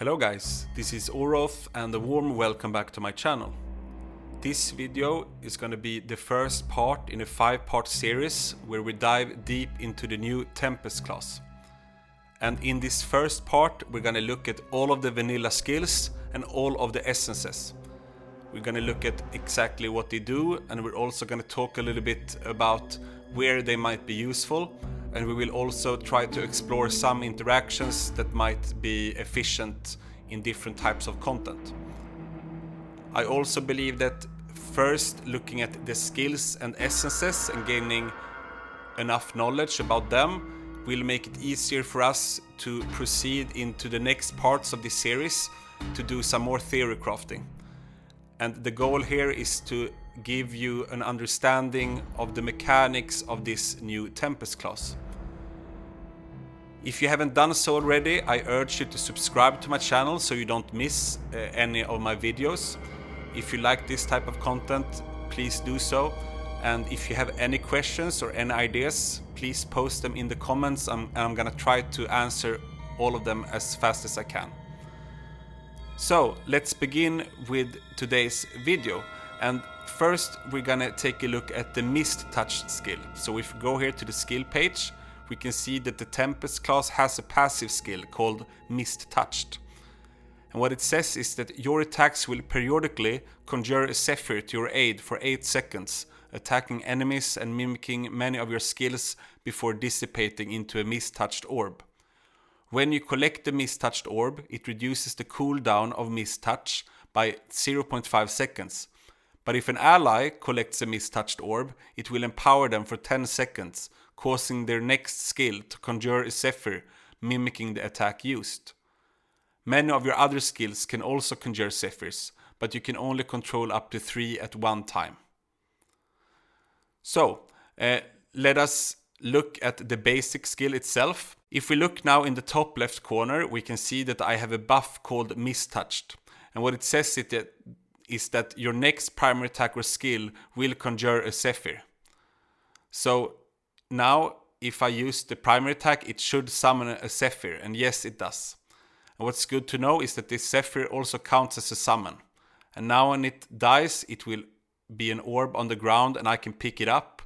Hello guys, this is Oroth and a warm welcome back to my channel. This video is going to be the first part in a 5-part series where we dive deep into the new Tempest class. And in this first part we're going to look at all of the vanilla skills and all of the essences. We're going to look at exactly what they do, and we're also going to talk a little bit about where they might be useful, and we will also try to explore some interactions that might be efficient in different types of content. I also believe that first looking at the skills and essences and gaining enough knowledge about them will make it easier for us to proceed into the next parts of this series to do some more theory crafting. And the goal here is to give you an understanding of the mechanics of this new Tempest class. If you haven't done so already, I urge you to subscribe to my channel so you don't miss any of my videos. If you like this type of content, please do so. And if you have any questions or any ideas, please post them in the comments, and I'm gonna try to answer all of them as fast as I can. So let's begin with today's video, and first we're gonna take a look at the Mist Touched skill. So if we go here to the skill page, we can see that the Tempest class has a passive skill called Mist Touched. And what it says is that your attacks will periodically conjure a Zephyr to your aid for 8 seconds, attacking enemies and mimicking many of your skills before dissipating into a Mist Touched orb. When you collect the Mist Touched orb, it reduces the cooldown of Mist Touch by 0.5 seconds. But if an ally collects a Mist Touched orb, it will empower them for 10 seconds, causing their next skill to conjure a Zephyr, mimicking the attack used. Many of your other skills can also conjure Zephyrs, but you can only control up to 3 at one time. So, let us look at the basic skill itself. If we look now in the top left corner, we can see that I have a buff called Mist Touched. And what it says is that your next primary attack or skill will conjure a Zephyr. So now if I use the primary attack, it should summon a Zephyr, and yes, it does. And what's good to know is that this Zephyr also counts as a summon. And now when it dies, it will be an orb on the ground and I can pick it up,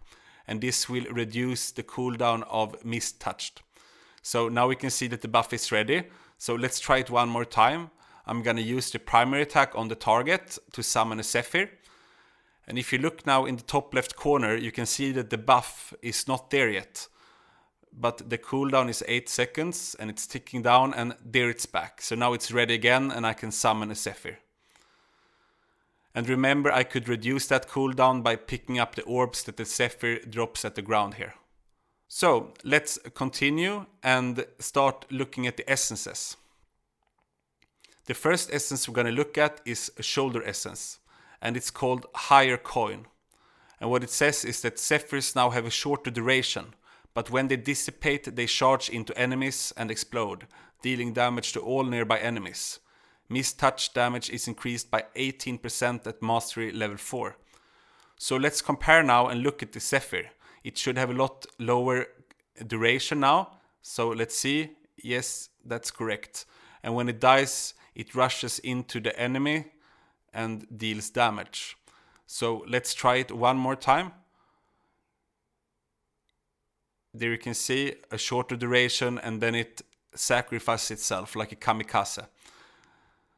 and this will reduce the cooldown of Mist Touched. So now we can see that the buff is ready. So let's try it one more time. I'm gonna use the primary attack on the target to summon a Zephyr. And if you look now in the top left corner, you can see that the buff is not there yet. But the cooldown is 8 seconds and it's ticking down, and there it's back. So now it's ready again and I can summon a Zephyr. And remember, I could reduce that cooldown by picking up the orbs that the Zephyr drops at the ground here. So let's continue and start looking at the essences. The first essence we're going to look at is a shoulder essence, and it's called Higher Coin. And what it says is that Zephyrs now have a shorter duration, but when they dissipate they charge into enemies and explode, dealing damage to all nearby enemies. Mist Touch damage is increased by 18% at Mastery level 4. So let's compare now and look at the Zephyr. It should have a lot lower duration now. So let's see. Yes, that's correct. And when it dies, it rushes into the enemy and deals damage. So let's try it one more time. There you can see a shorter duration, and then it sacrifices itself like a kamikaze.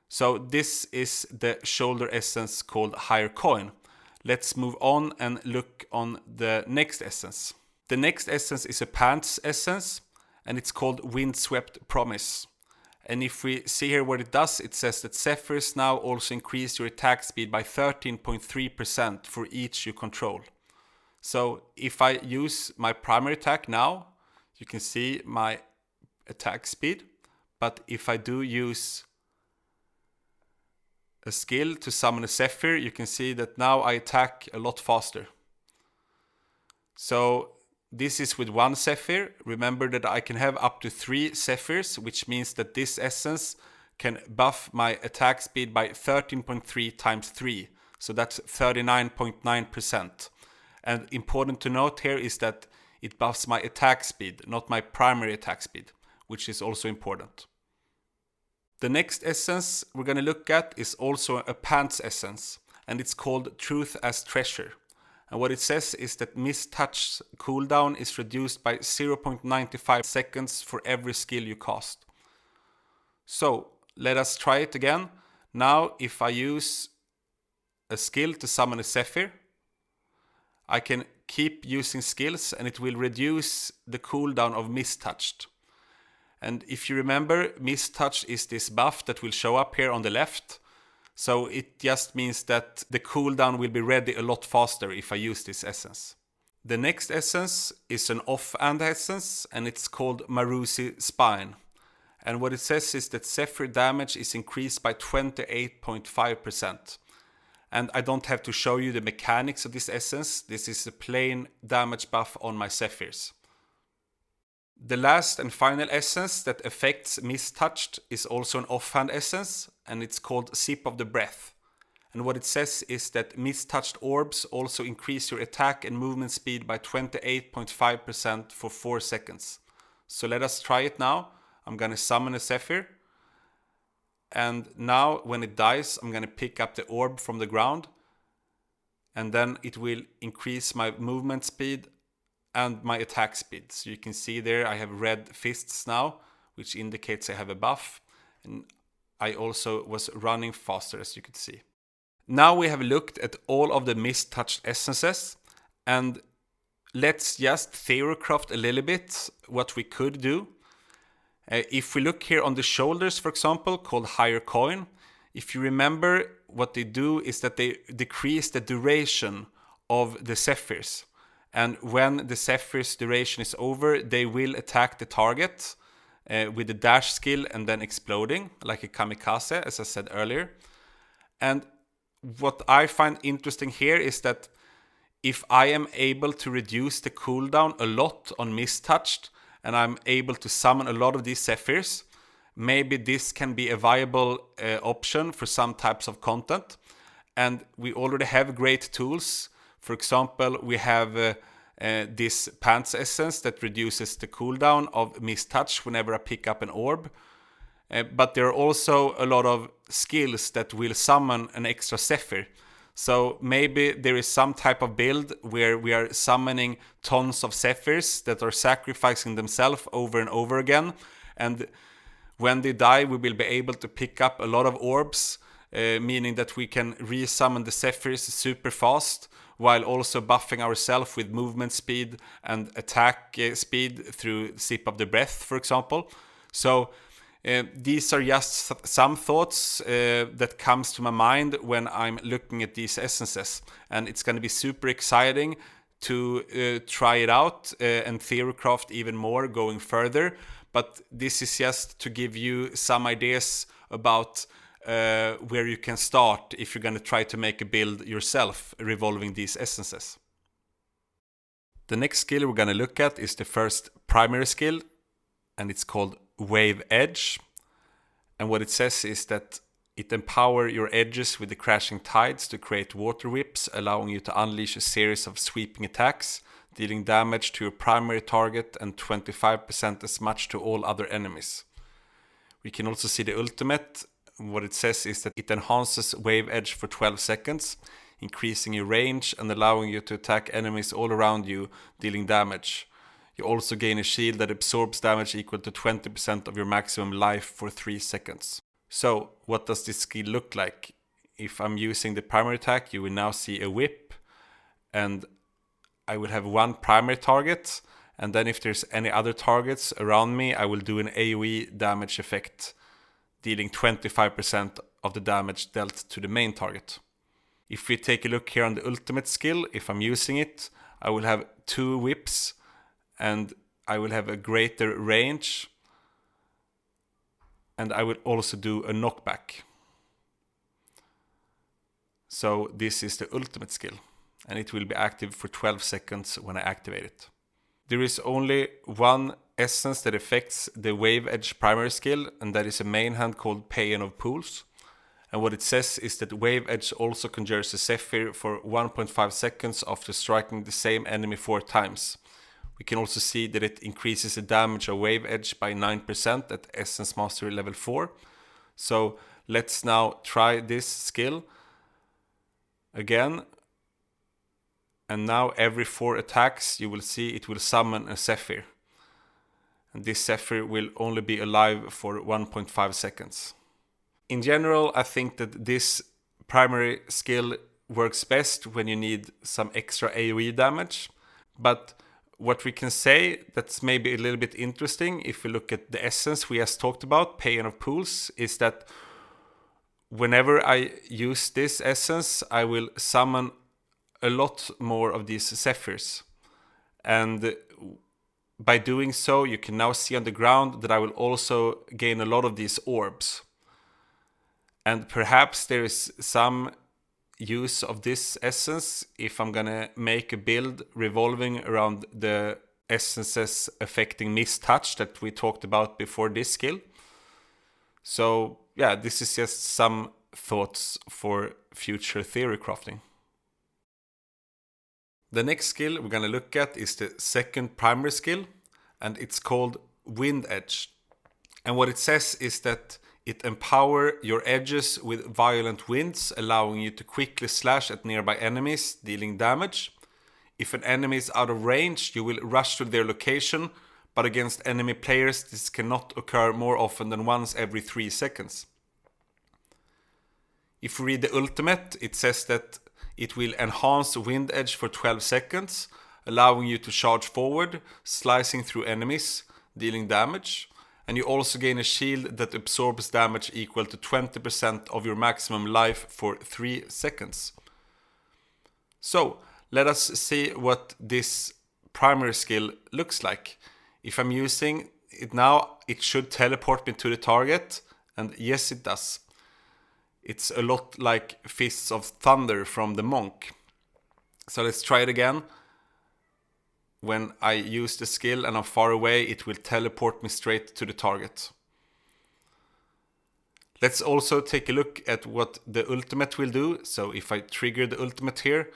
So this is the shoulder essence called Higher Coin. Let's move on and look on the next essence. The next essence is a pants essence, and it's called Windswept Promise. And if we see here what it does, it says that Zephyrs now also increase your attack speed by 13.3% for each you control. So if I use my primary attack now, you can see my attack speed. But if I do use a skill to summon a Zephyr, you can see that now I attack a lot faster. So this is with one Zephyr. Remember that I can have up to 3 Zephyrs, which means that this essence can buff my attack speed by 13.3 times 3. So that's 39.9%. And important to note here is that it buffs my attack speed, not my primary attack speed, which is also important. The next essence we're going to look at is also a pants essence, and it's called Truth as Treasure. And what it says is that Mist-Touch cooldown is reduced by 0.95 seconds for every skill you cast. So let us try it again. Now if I use a skill to summon a Zephyr, I can keep using skills and it will reduce the cooldown of Mist-Touched. And if you remember, Mist-Touch is this buff that will show up here on the left. So it just means that the cooldown will be ready a lot faster if I use this essence. The next essence is an offhand essence and it's called Marusi Spine. And what it says is that Zephyr damage is increased by 28.5%. And I don't have to show you the mechanics of this essence. This is a plain damage buff on my Zephyrs. The last and final essence that affects Mist-Touched is also an offhand essence, and it's called Sip of the Breath. And what it says is that Mist-Touched orbs also increase your attack and movement speed by 28.5% for 4 seconds. So let us try it now. I'm gonna summon a Zephyr. And now when it dies, I'm gonna pick up the orb from the ground. And then it will increase my movement speed and my attack speed. So you can see there I have red fists now, which indicates I have a buff. And I also was running faster, as you could see. Now we have looked at all of the Mist-Touched essences, and let's just theorycraft a little bit what we could do. If we look here on the shoulders, for example, called Higher Coin, if you remember, what they do is that they decrease the duration of the Zephyrs. And when the Zephyr's duration is over, they will attack the target with the dash skill and then exploding, like a kamikaze, as I said earlier. And what I find interesting here is that if I am able to reduce the cooldown a lot on Mist-Touched, and I'm able to summon a lot of these Zephyrs, maybe this can be a viable option for some types of content. And we already have great tools. For example, we have this Pants Essence that reduces the cooldown of Mist-Touch whenever I pick up an orb. But there are also a lot of skills that will summon an extra Zephyr. So maybe there is some type of build where we are summoning tons of Zephyrs that are sacrificing themselves over and over again. And when they die, we will be able to pick up a lot of orbs, meaning that we can resummon the Zephyrs super fast, while also buffing ourselves with movement speed and attack speed through Sip of the Breath, for example. So these are just some thoughts that comes to my mind when I'm looking at these essences, and it's going to be super exciting to try it out and theorycraft even more going further. But this is just to give you some ideas about where you can start if you're going to try to make a build yourself revolving these essences. The next skill we're going to look at is the first primary skill, and it's called Wave Edge. And what it says is that it empowers your edges with the crashing tides to create water whips, allowing you to unleash a series of sweeping attacks, dealing damage to your primary target and 25% as much to all other enemies. We can also see the ultimate. What it says is that it enhances Wave Edge for 12 seconds, increasing your range and allowing you to attack enemies all around you, dealing damage. You also gain a shield that absorbs damage equal to 20% of your maximum life for 3 seconds. So, what does this skill look like? If I'm using the primary attack, you will now see a whip, and I will have one primary target, and then if there's any other targets around me, I will do an AoE damage effect, dealing 25% of the damage dealt to the main target. If we take a look here on the ultimate skill, if I'm using it, I will have 2 whips, and I will have a greater range, and I will also do a knockback. So this is the ultimate skill, and it will be active for 12 seconds when I activate it. There is only one essence that affects the Wave Edge primary skill, and that is a main hand called Paean of Pools. And what it says is that Wave Edge also conjures a Zephyr for 1.5 seconds after striking the same enemy 4 times. We can also see that it increases the damage of Wave Edge by 9% at Essence Mastery level 4. So let's now try this skill again. And now every 4 attacks you will see it will summon a Zephyr. And this Zephyr will only be alive for 1.5 seconds. In general, I think that this primary skill works best when you need some extra AoE damage. But what we can say that's maybe a little bit interesting, if we look at the essence we just talked about, Paean of Pools, is that whenever I use this essence, I will summon a lot more of these Zephyrs. And by doing so, you can now see on the ground that I will also gain a lot of these orbs. And perhaps there is some use of this essence if I'm gonna make a build revolving around the essences affecting mistouch that we talked about before this skill. So yeah, this is just some thoughts for future theory crafting. The next skill we're gonna look at is the second primary skill, and it's called Wind Edge. And what it says is that it empowers your edges with violent winds, allowing you to quickly slash at nearby enemies, dealing damage. If an enemy is out of range, you will rush to their location, but against enemy players this cannot occur more often than once every 3 seconds. If we read the ultimate, it says that it will enhance Wind Edge for 12 seconds, allowing you to charge forward, slicing through enemies, dealing damage. And you also gain a shield that absorbs damage equal to 20% of your maximum life for 3 seconds. So, let us see what this primary skill looks like. If I'm using it now, it should teleport me to the target, and yes it does. It's a lot like Fists of Thunder from the Monk. So let's try it again. When I use the skill and I'm far away, it will teleport me straight to the target. Let's also take a look at what the ultimate will do. So if I trigger the ultimate here,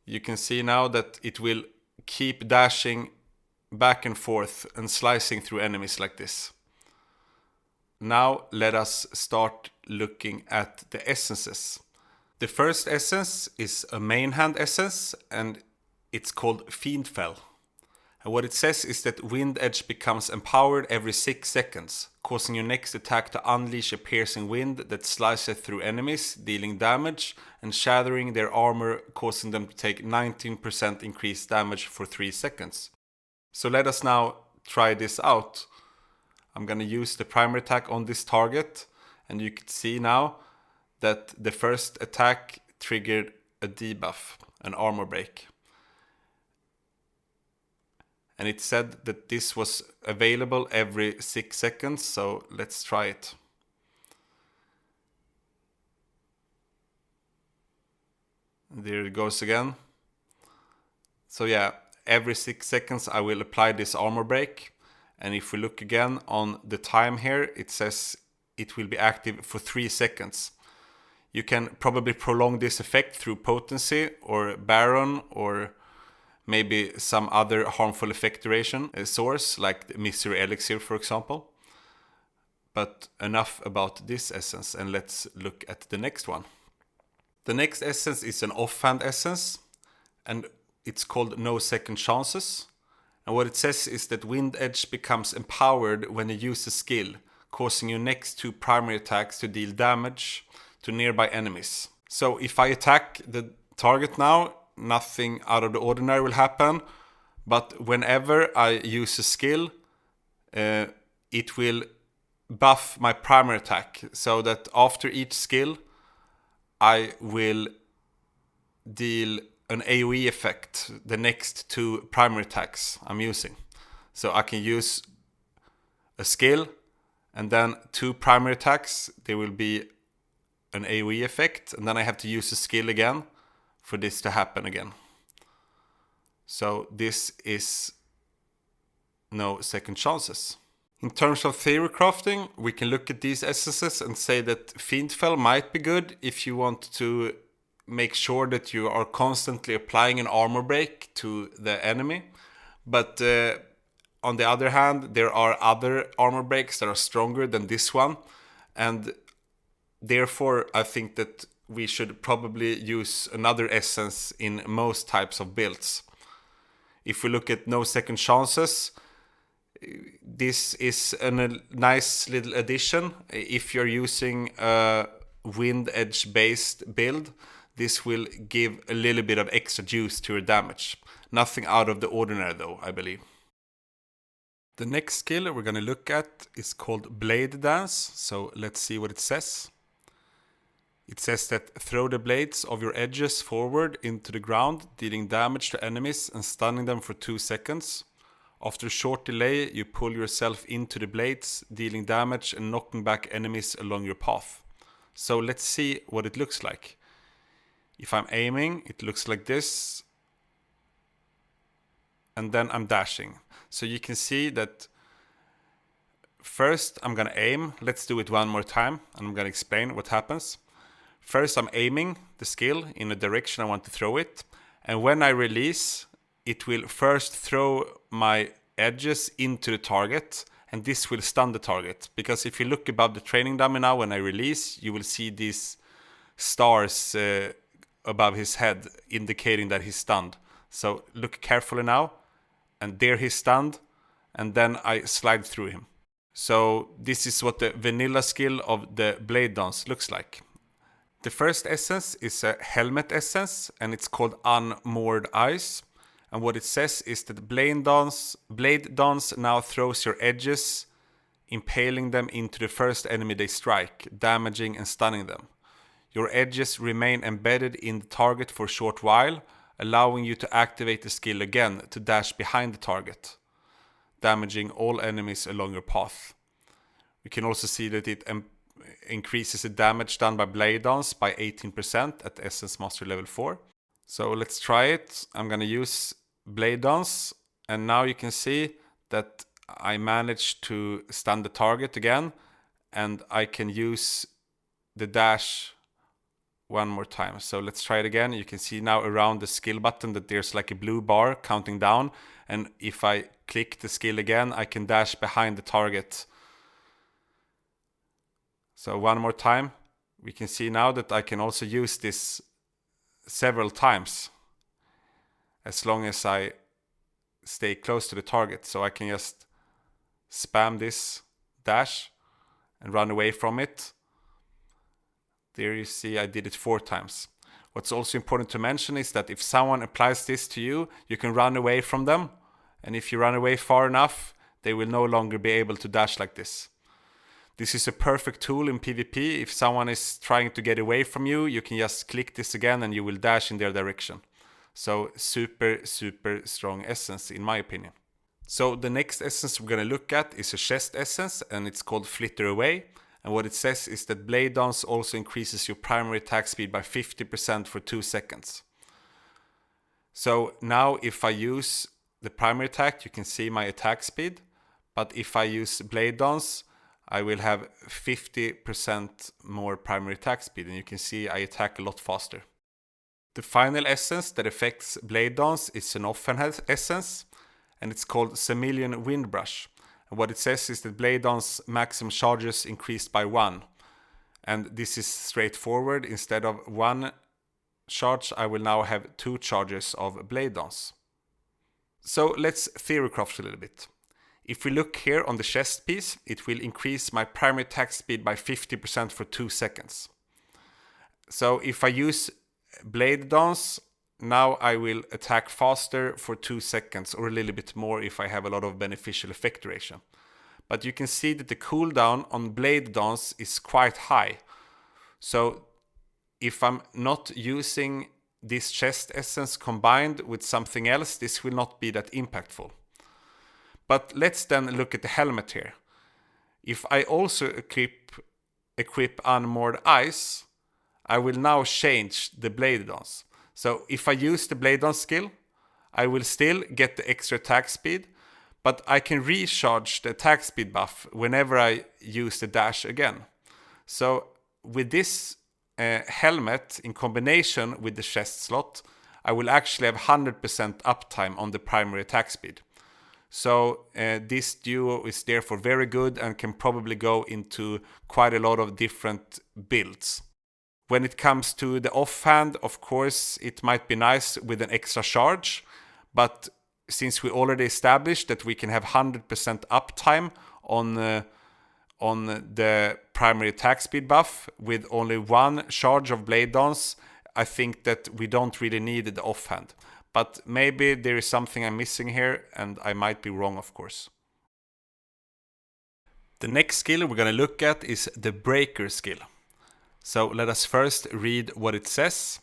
you can see now that it will keep dashing back and forth and slicing through enemies like this. Now let us start looking at the essences. The first essence is a main hand essence, and it's called Fiendfell. And what it says is that Wind Edge becomes empowered every 6 seconds, causing your next attack to unleash a piercing wind that slices through enemies, dealing damage and shattering their armor, causing them to take 19% increased damage for 3 seconds. So let us now try this out. I'm gonna use the primary attack on this target, and you can see now that the first attack triggered a debuff, an armor break. And it said that this was available every 6 seconds, so let's try it. There it goes again. So yeah, every 6 seconds I will apply this armor break. And if we look again on the time here, it says it will be active for 3 seconds. You can probably prolong this effect through potency or Baron or maybe some other harmful effect duration source like the Misery Elixir, for example. But enough about this essence, and let's look at the next one. The next essence is an offhand essence, and it's called No Second Chances. And what it says is that Wind Edge becomes empowered when you use a skill, causing your next 2 primary attacks to deal damage to nearby enemies. So if I attack the target now, nothing out of the ordinary will happen. But whenever I use a skill, it will buff my primary attack. So that after each skill, I will deal an AoE effect the next 2 primary attacks I'm using. So I can use a skill and then 2 primary attacks, there will be an AoE effect, and then I have to use a skill again for this to happen again. So this is No Second Chances. In terms of theory crafting, we can look at these essences and say that Fiendfell might be good if you want to make sure that you are constantly applying an armor break to the enemy. But on the other hand, there are other armor breaks that are stronger than this one. and therefore I think that we should probably use another essence in most types of builds. If we look at No Second Chances, this is a nice little addition. If you're using a Wind Edge based build, this will give a little bit of extra juice to your damage. Nothing out of the ordinary though, I believe. The next skill we're going to look at is called Blade Dance, so let's see what it says. It says that throw the blades of your edges forward into the ground, dealing damage to enemies and stunning them for 2 seconds. After a short delay, you pull yourself into the blades, dealing damage and knocking back enemies along your path. So let's see what it looks like. If I'm aiming, it looks like this. And then I'm dashing. So you can see that first I'm going to aim. Let's do it one more time and I'm going to explain what happens. First I'm aiming the skill in a direction I want to throw it. And when I release, it will first throw my edges into the target. And this will stun the target. Because if you look above the training dummy now, when I release, you will see these stars above his head indicating that he's stunned. So look carefully now. And there he's stunned. And then I slide through him. So this is what the vanilla skill of the Blade Dance looks like. The first essence is a helmet essence, and it's called Unmoored Eyes. And what it says is that Blade Dance now throws your edges, impaling them into the first enemy they strike, damaging and stunning them. Your edges remain embedded in the target for a short while, allowing you to activate the skill again to dash behind the target, damaging all enemies along your path. We can also see that it increases the damage done by Blade Dance by 18% at Essence Master level 4. So let's try it. I'm going to use Blade Dance, and now you can see that I managed to stun the target again, and I can use the dash one more time. So let's try it again. You can see now around the skill button that there's like a blue bar counting down, and if I click the skill again, I can dash behind the target. So one more time, we can see now that I can also use this several times as long as I stay close to the target. So I can just spam this dash and run away from it. There you see I did it 4 times. What's also important to mention is that if someone applies this to you, you can run away from them. And if you run away far enough, they will no longer be able to dash like this. This is a perfect tool in PvP. If someone is trying to get away from you, you can just click this again and you will dash in their direction. So super, super strong essence in my opinion. So the next essence we're going to look at is a chest essence, and it's called Flitter Away. And what it says is that Blade Dance also increases your primary attack speed by 50% for 2 seconds. So now if I use the primary attack, you can see my attack speed. But if I use Blade Dance, I will have 50% more primary attack speed, and you can see I attack a lot faster. The final essence that affects Blade Dance is an offhand essence, and it's called Semillion Windbrush. And what it says is that Blade Dance maximum charges increased by 1. And this is straightforward. Instead of 1 charge, I will now have 2 charges of Blade Dance. So let's theorycraft a little bit. If we look here on the chest piece, it will increase my primary attack speed by 50% for 2 seconds. So if I use Blade Dance, now I will attack faster for 2 seconds, or a little bit more if I have a lot of beneficial effect duration. But you can see that the cooldown on Blade Dance is quite high. So if I'm not using this chest essence combined with something else, this will not be that impactful. But let's then look at the helmet here. If I also equip Unmoored Eyes, I will now change the Blade Dance. So if I use the Blade Dance skill, I will still get the extra attack speed, but I can recharge the attack speed buff whenever I use the dash again. So with this helmet in combination with the chest slot, I will actually have 100% uptime on the primary attack speed. So this duo is therefore very good and can probably go into quite a lot of different builds. When it comes to the offhand, of course, it might be nice with an extra charge, but since we already established that we can have 100% uptime on the primary attack speed buff with only one charge of Blade Dance, I think that we don't really need the offhand. But maybe there is something I'm missing here, and I might be wrong, of course. The next skill we're going to look at is the Breaker skill. So let us first read what it says.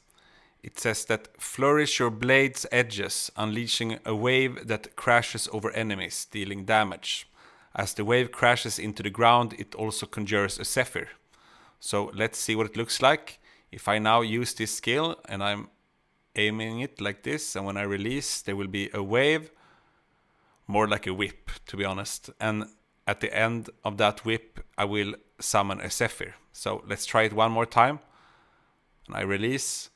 It says that flourish your blade's edges, unleashing a wave that crashes over enemies, dealing damage. As the wave crashes into the ground, it also conjures a Zephyr. So let's see what it looks like. If I now use this skill and I'm aiming it like this, and when I release there will be a wave, more like a whip to be honest, and at the end of that whip I will summon a Zephyr. So let's try it one more time, and I release,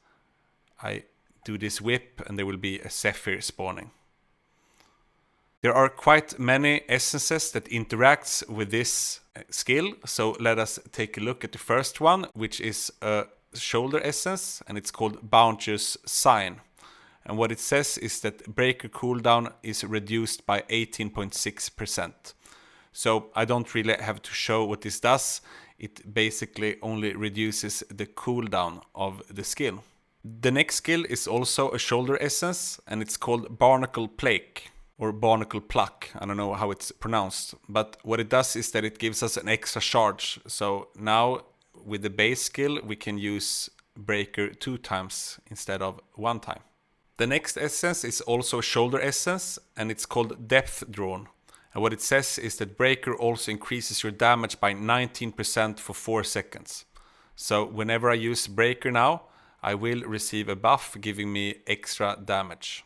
I do this whip, and there will be a Zephyr spawning. There are quite many essences that interacts with this skill, so let us take a look at the first one, which is a shoulder essence, and it's called Bounteous Sign. And what it says is that breaker cooldown is reduced by 18.6%. So I don't really have to show what this does. It basically only reduces the cooldown of the skill. The next skill is also a shoulder essence, and it's called Barnacle Plake or Barnacle Pluck. I don't know how it's pronounced, but what it does is that it gives us an extra charge. So now with the base skill we can use breaker 2 times instead of 1 time. The next essence is also a shoulder essence, and it's called Depth Drawn. And what it says is that breaker also increases your damage by 19% for 4 seconds. So whenever I use breaker now, I will receive a buff giving me extra damage.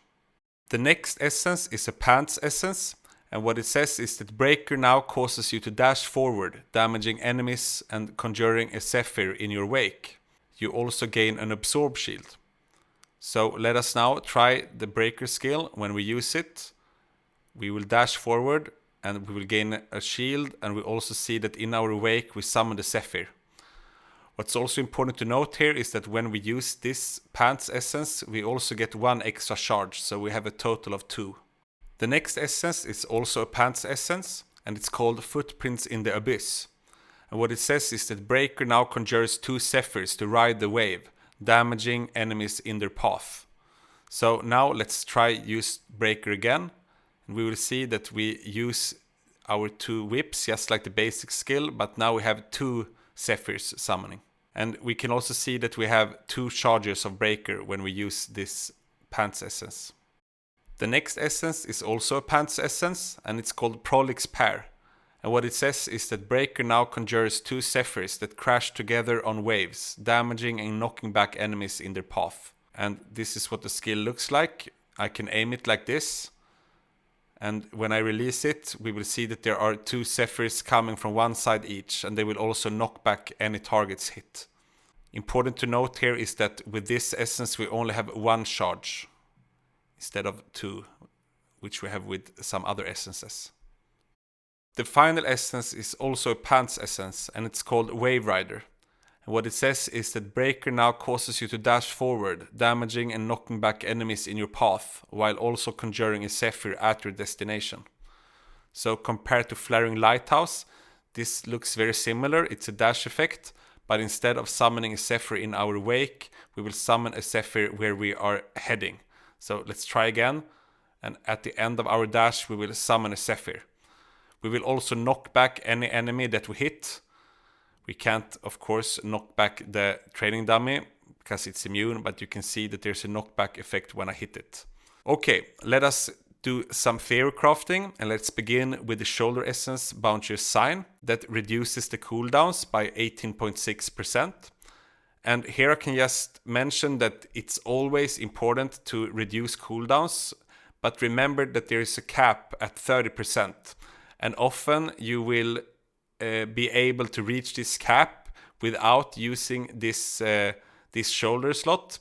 The next essence is a Pants essence, and what it says is that breaker now causes you to dash forward, damaging enemies and conjuring a Zephyr in your wake. You also gain an absorb shield. So let us now try the breaker skill. When we use it, we will dash forward and we will gain a shield, and we also see that in our wake we summon the Zephyr. What's also important to note here is that when we use this Pants essence, we also get 1 extra charge, so we have a total of 2. The next essence is also a Pants essence, and it's called Footprints in the Abyss. And what it says is that breaker now conjures 2 Zephyrs to ride the wave, damaging enemies in their path. So now let's try use breaker again. We will see that we use our 2 whips just like the basic skill, but now we have 2 Zephyrs summoning. And we can also see that we have 2 charges of breaker when we use this Pants essence. The next essence is also a Pants essence, and it's called Prolix Pair. And what it says is that breaker now conjures 2 Zephyrs that crash together on waves, damaging and knocking back enemies in their path. And this is what the skill looks like. I can aim it like this. And when I release it, we will see that there are 2 Zephyrs coming from one side each, and they will also knock back any targets hit. Important to note here is that with this essence we only have 1 charge instead of 2, which we have with some other essences. The final essence is also a Pants essence, and it's called Wave Rider. And what it says is that breaker now causes you to dash forward, damaging and knocking back enemies in your path, while also conjuring a Zephyr at your destination. So compared to Flaring Lighthouse, this looks very similar. It's a dash effect, but instead of summoning a Zephyr in our wake, we will summon a Zephyr where we are heading. So let's try again, and at the end of our dash we will summon a Zephyr. We will also knock back any enemy that we hit. We can't, of course, knock back the training dummy because it's immune, but you can see that there's a knockback effect when I hit it. Okay, let us do some theory crafting, and let's begin with the shoulder essence Bounteous Sign that reduces the cooldowns by 18.6%. And here I can just mention that it's always important to reduce cooldowns, but remember that there is a cap at 30%, and often you will be able to reach this cap without using this shoulder slot.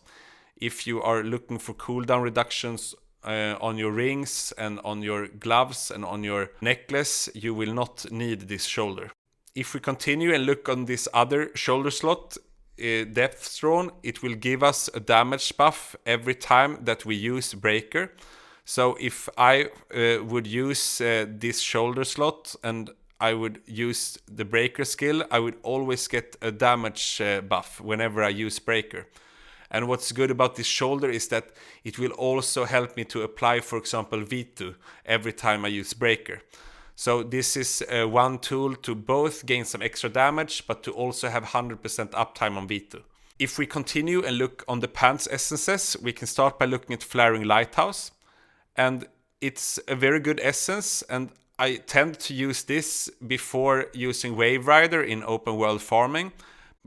If you are looking for cooldown reductions on your rings and on your gloves and on your necklace, you will not need this shoulder. If we continue and look on this other shoulder slot, Depth Throne, it will give us a damage buff every time that we use Breaker. So if I would use this shoulder slot and I would use the Breaker skill, I would always get a damage buff whenever I use Breaker. And what's good about this shoulder is that it will also help me to apply, for example, V2 every time I use Breaker. So this is one tool to both gain some extra damage, but to also have 100% uptime on V2. If we continue and look on the pants essences, we can start by looking at Flaring Lighthouse. And it's a very good essence, and I tend to use this before using Wave Rider in open world farming.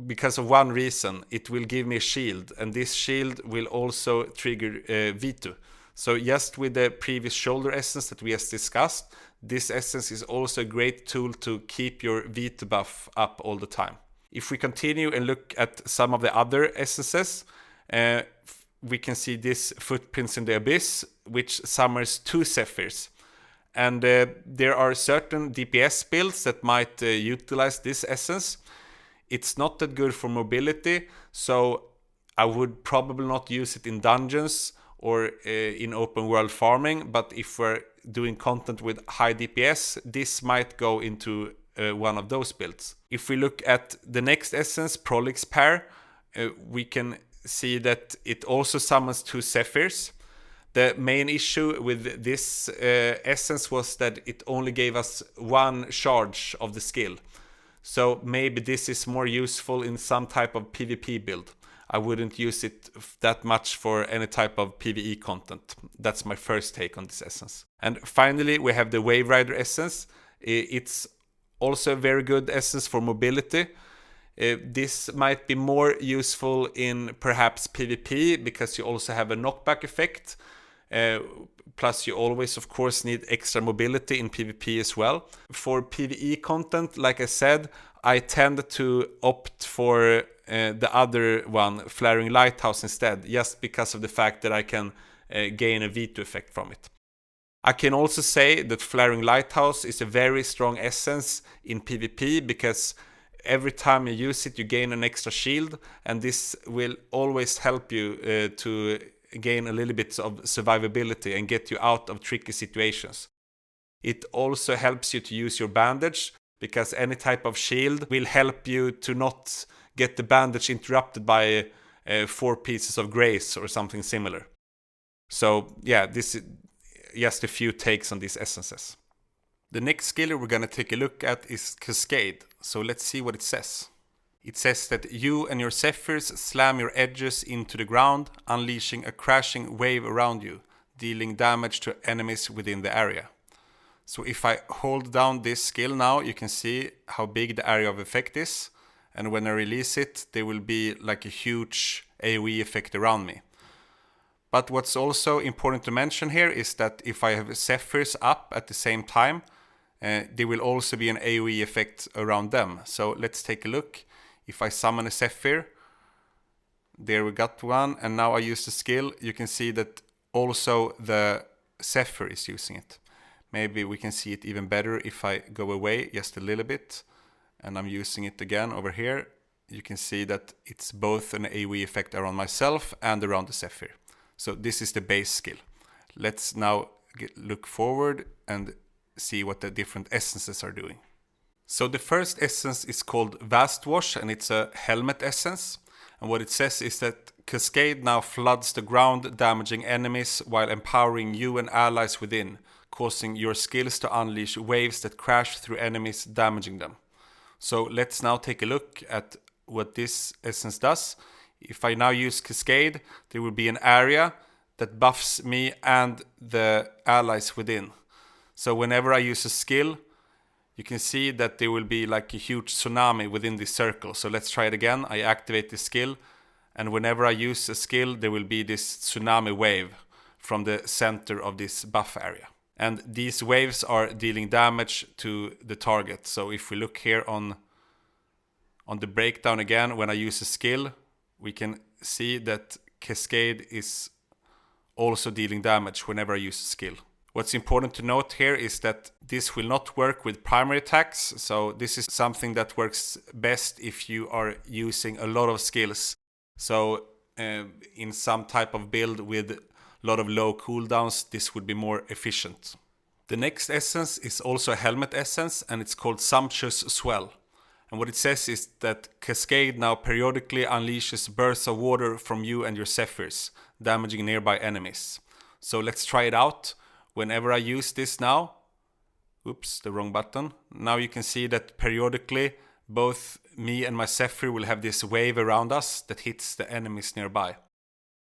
Because of one reason, it will give me a shield, and this shield will also trigger V2. So just with the previous shoulder essence that we have discussed, this essence is also a great tool to keep your V2 buff up all the time. If we continue and look at some of the other essences, we can see this Footprints in the Abyss, which summons 2 Zephyrs. And there are certain DPS builds that might utilize this essence. It's not that good for mobility, so I would probably not use it in dungeons or in open world farming, but if we're doing content with high DPS, this might go into one of those builds. If we look at the next essence, Prolix Pair, we can see that it also summons 2 Zephyrs. The main issue with this essence was that it only gave us 1 charge of the skill. So maybe this is more useful in some type of PvP build. I wouldn't use it that much for any type of PvE content. That's my first take on this essence. And finally, we have the Wave Rider essence. It's also a very good essence for mobility. This might be more useful in perhaps PvP because you also have a knockback effect. Plus you always, of course, need extra mobility in PvP as well. For PvE content, like I said, I tend to opt for the other one, Flaring Lighthouse, instead, just because of the fact that I can gain a V2 effect from it. I can also say that Flaring Lighthouse is a very strong essence in PvP because every time you use it, you gain an extra shield, and this will always help you to gain a little bit of survivability and get you out of tricky situations. It also helps you to use your bandage, because any type of shield will help you to not get the bandage interrupted by 4 pieces of grace or something similar. So yeah, this is just a few takes on these essences. The next skill we're gonna take a look at is Cascade. So let's see what it says. It says that you and your Zephyrs slam your edges into the ground, unleashing a crashing wave around you, dealing damage to enemies within the area. So if I hold down this skill now, you can see how big the area of effect is. And when I release it, there will be like a huge AoE effect around me. But what's also important to mention here is that if I have Zephyrs up at the same time, there will also be an AoE effect around them. So let's take a look. If I summon a Zephyr, there we got one, and now I use the skill, you can see that also the Zephyr is using it. Maybe we can see it even better if I go away just a little bit, and I'm using it again over here. You can see that it's both an AoE effect around myself and around the Zephyr. So this is the base skill. Let's now look forward and see what the different essences are doing. So the first essence is called Vast Wash, and it's a helmet essence. And what it says is that Cascade now floods the ground, damaging enemies while empowering you and allies within, causing your skills to unleash waves that crash through enemies, damaging them. So let's now take a look at what this essence does. If I now use Cascade, there will be an area that buffs me and the allies within. So whenever I use a skill, you can see that there will be like a huge tsunami within this circle. So let's try it again. I activate the skill, and whenever I use a skill, there will be this tsunami wave from the center of this buff area. And these waves are dealing damage to the target. So if we look here on the breakdown again, when I use a skill, we can see that Cascade is also dealing damage whenever I use a skill. What's important to note here is that this will not work with primary attacks, so this is something that works best if you are using a lot of skills. So in some type of build with a lot of low cooldowns, this would be more efficient. The next essence is also a helmet essence, and it's called Sumptuous Swell. And what it says is that Cascade now periodically unleashes bursts of water from you and your Zephyrs, damaging nearby enemies. So let's try it out. Whenever I use this now, oops, the wrong button. Now you can see that periodically both me and my Zephyr will have this wave around us that hits the enemies nearby.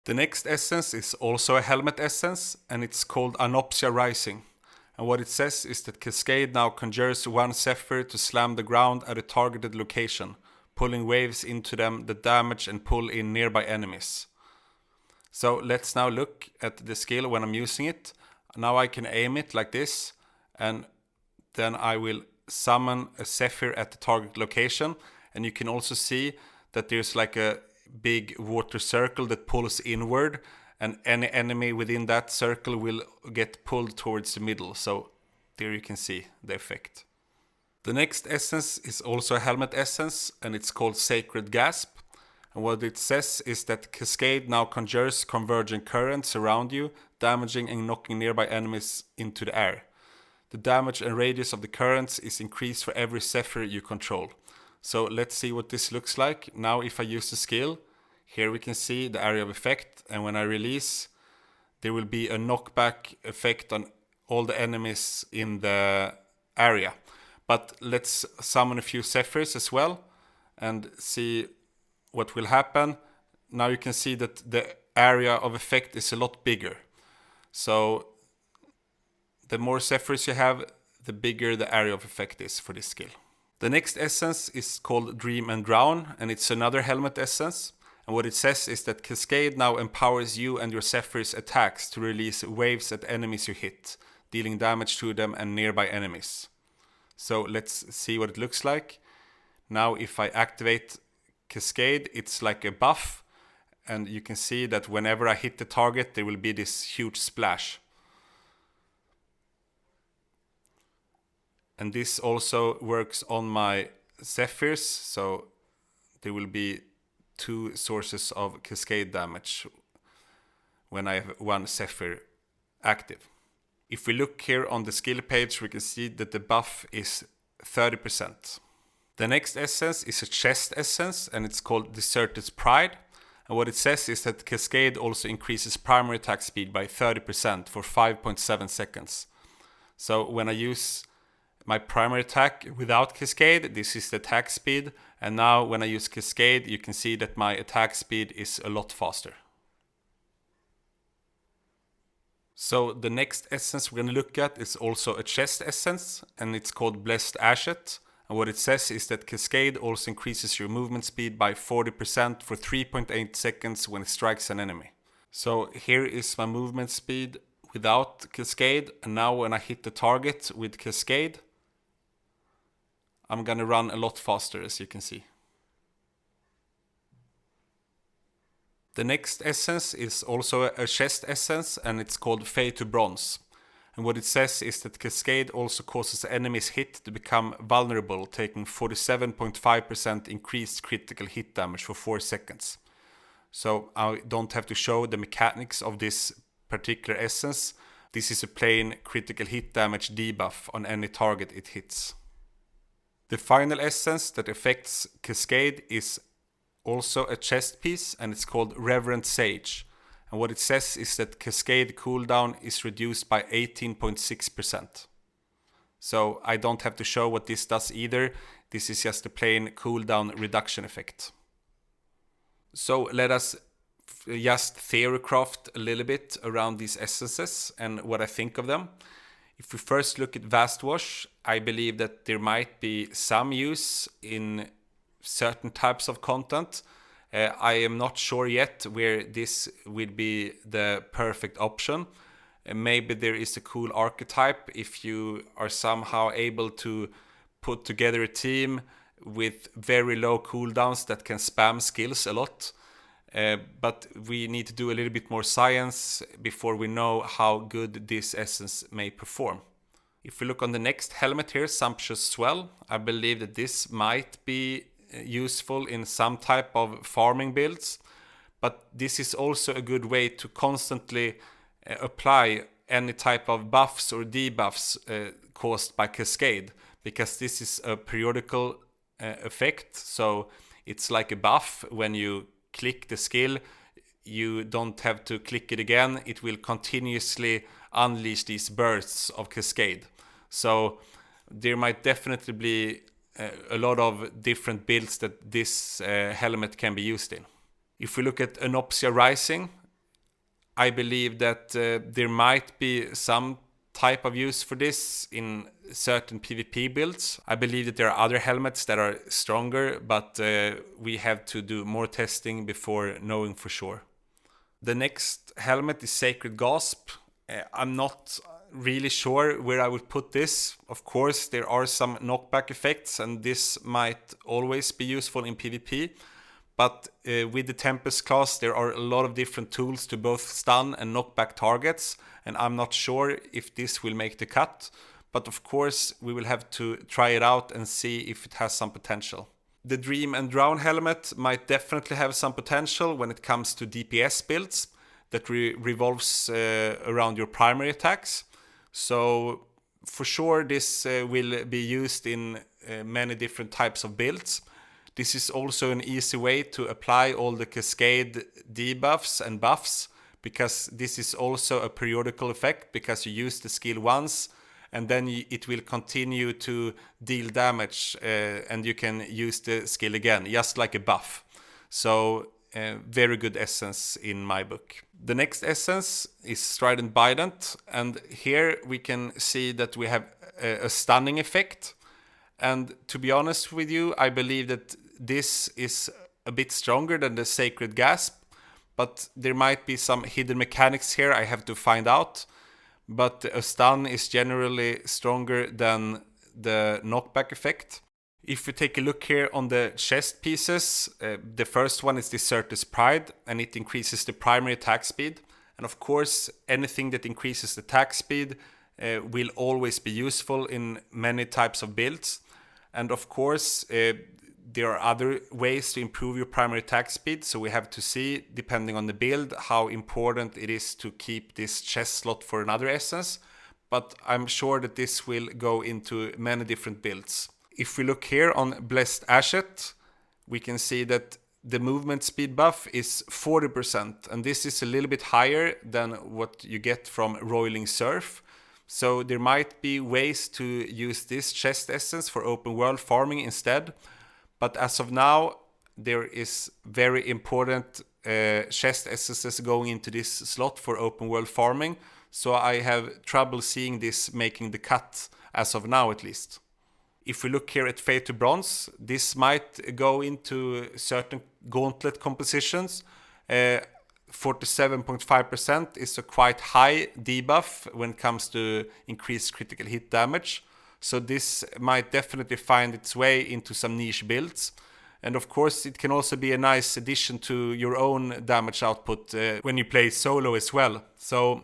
The next essence is also a helmet essence, and it's called Anopsia Rising. And what it says is that Cascade now conjures one Zephyr to slam the ground at a targeted location, pulling waves into them that damage and pull in nearby enemies. So let's now look at the skill when I'm using it. Now I can aim it like this, and then I will summon a Zephyr at the target location. And you can also see that there's like a big water circle that pulls inward, and any enemy within that circle will get pulled towards the middle. So there you can see the effect. The next essence is also a helmet essence, and it's called Sacred Gasp. And what it says is that Cascade now conjures converging currents around you, damaging and knocking nearby enemies into the air. The damage and radius of the currents is increased for every Zephyr you control. So let's see what this looks like. Now if I use the skill, here we can see the area of effect, and when I release, there will be a knockback effect on all the enemies in the area. But let's summon a few Zephyrs as well and see what will happen. Now you can see that the area of effect is a lot bigger. So the more Zephyrs you have, the bigger the area of effect is for this skill. The next essence is called Dream and Drown, and it's another helmet essence. And what it says is that Cascade now empowers you and your Zephyr's attacks to release waves at enemies you hit, dealing damage to them and nearby enemies. So let's see what it looks like. Now if I activate Cascade, it's like a buff, and you can see that whenever I hit the target, there will be this huge splash. And this also works on my Zephyrs, so there will be 2 sources of Cascade damage when I have one Zephyr active. If we look here on the skill page, we can see that the buff is 30%. The next essence is a chest essence, and it's called Deserted's Pride. And what it says is that Cascade also increases primary attack speed by 30% for 5.7 seconds. So when I use my primary attack without Cascade, this is the attack speed, and now when I use Cascade, you can see that my attack speed is a lot faster. So the next essence we're going to look at is also a chest essence, and it's called Blessed Ashet. And what it says is that Cascade also increases your movement speed by 40% for 3.8 seconds when it strikes an enemy. So here is my movement speed without Cascade, and now when I hit the target with Cascade, I'm gonna run a lot faster, as you can see. The next essence is also a chest essence, and it's called Fade to Bronze. And what it says is that Cascade also causes enemies hit to become vulnerable, taking 47.5% increased critical hit damage for 4 seconds. So I don't have to show the mechanics of this particular essence. This is a plain critical hit damage debuff on any target it hits. The final essence that affects Cascade is also a chest piece, and it's called Reverent Sage. And what it says is that Cascade cooldown is reduced by 18.6%. So I don't have to show what this does either. This is just a plain cooldown reduction effect. So let us just theorycraft a little bit around these essences and what I think of them. If we first look at Vast Wash, I believe that there might be some use in certain types of content. I am not sure yet where this would be the perfect option. Maybe there is a cool archetype if you are somehow able to put together a team with very low cooldowns that can spam skills a lot. but we need to do a little bit more science before we know how good this essence may perform. If we look on the next helmet here, Sumptuous Swell, I believe that this might be useful in some type of farming builds, but this is also a good way to constantly apply any type of buffs or debuffs caused by Cascade, because this is a periodical effect. So it's like a buff. When you click the skill, you don't have to click it again. It will continuously unleash these bursts of Cascade. So there might definitely be a lot of different builds that this helmet can be used in. If we look at Anopsia Rising, I believe that there might be some type of use for this in certain PvP builds. I believe that there are other helmets that are stronger, but we have to do more testing before knowing for sure. The next helmet is Sacred Gasp. I'm not really sure where I would put this. Of course, there are some knockback effects, and this might always be useful in PvP. But with the Tempest class, there are a lot of different tools to both stun and knock back targets, and I'm not sure if this will make the cut. But of course, we will have to try it out and see if it has some potential. The Dream and Drown helmet might definitely have some potential when it comes to DPS builds that revolves around your primary attacks. So for sure, this will be used in many different types of builds. This is also an easy way to apply all the Cascade debuffs and buffs, because this is also a periodical effect, because you use the skill once and then it will continue to deal damage and you can use the skill again, just like a buff. So very good essence in my book. The next essence is Strident Bident, and here we can see that we have a stunning effect. And to be honest with you, I believe that this is a bit stronger than the Sacred Gasp, but there might be some hidden mechanics here I have to find out. But a stun is generally stronger than the knockback effect. If we take a look here on the chest pieces, the first one is Deserter's Pride, and it increases the primary attack speed. And of course, anything that increases the attack speed will always be useful in many types of builds. And of course, there are other ways to improve your primary attack speed, so we have to see, depending on the build, how important it is to keep this chest slot for another essence. But I'm sure that this will go into many different builds. If we look here on Blessed Ashet, we can see that the movement speed buff is 40%, and this is a little bit higher than what you get from Roiling Surf. So there might be ways to use this chest essence for open world farming instead. But as of now, there is very important chest essences going into this slot for open world farming. So I have trouble seeing this making the cut, as of now at least. If we look here at Fade to Bronze, this might go into certain gauntlet compositions. 47.5% is a quite high debuff when it comes to increased critical hit damage. So this might definitely find its way into some niche builds. And of course, it can also be a nice addition to your own damage output when you play solo as well. So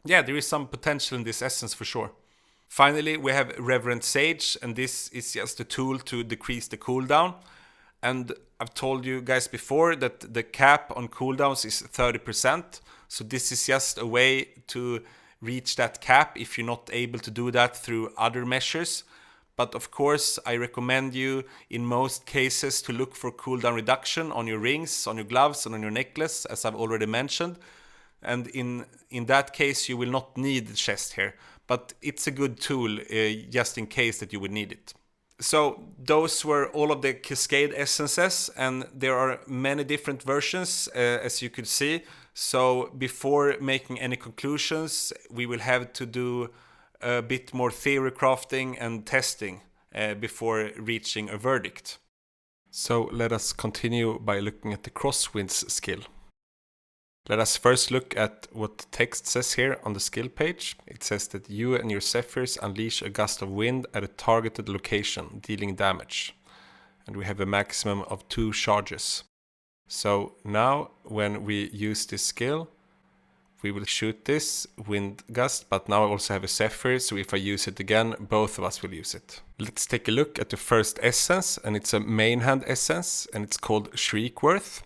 yeah, there is some potential in this essence for sure. Finally, we have Reverend Sage, and this is just a tool to decrease the cooldown. And I've told you guys before that the cap on cooldowns is 30%. So this is just a way to reach that cap if you're not able to do that through other measures. But of course, I recommend you in most cases to look for cooldown reduction on your rings, on your gloves, and on your necklace, as I've already mentioned. And in that case, you will not need the chest here. But it's a good tool just in case that you would need it. So those were all of the Cascade essences, and there are many different versions, as you could see. So before making any conclusions, we will have to do a bit more theory crafting and testing before reaching a verdict. So let us continue by looking at the Crosswinds skill. Let us first look at what the text says here on the skill page. It says that you and your Zephyrs unleash a gust of wind at a targeted location, dealing damage. And we have a maximum of 2 charges. So now when we use this skill, we will shoot this wind gust, but now I also have a Zephyr, so if I use it again, both of us will use it. Let's take a look at the first essence, and it's a main hand essence, and it's called Shriekworth.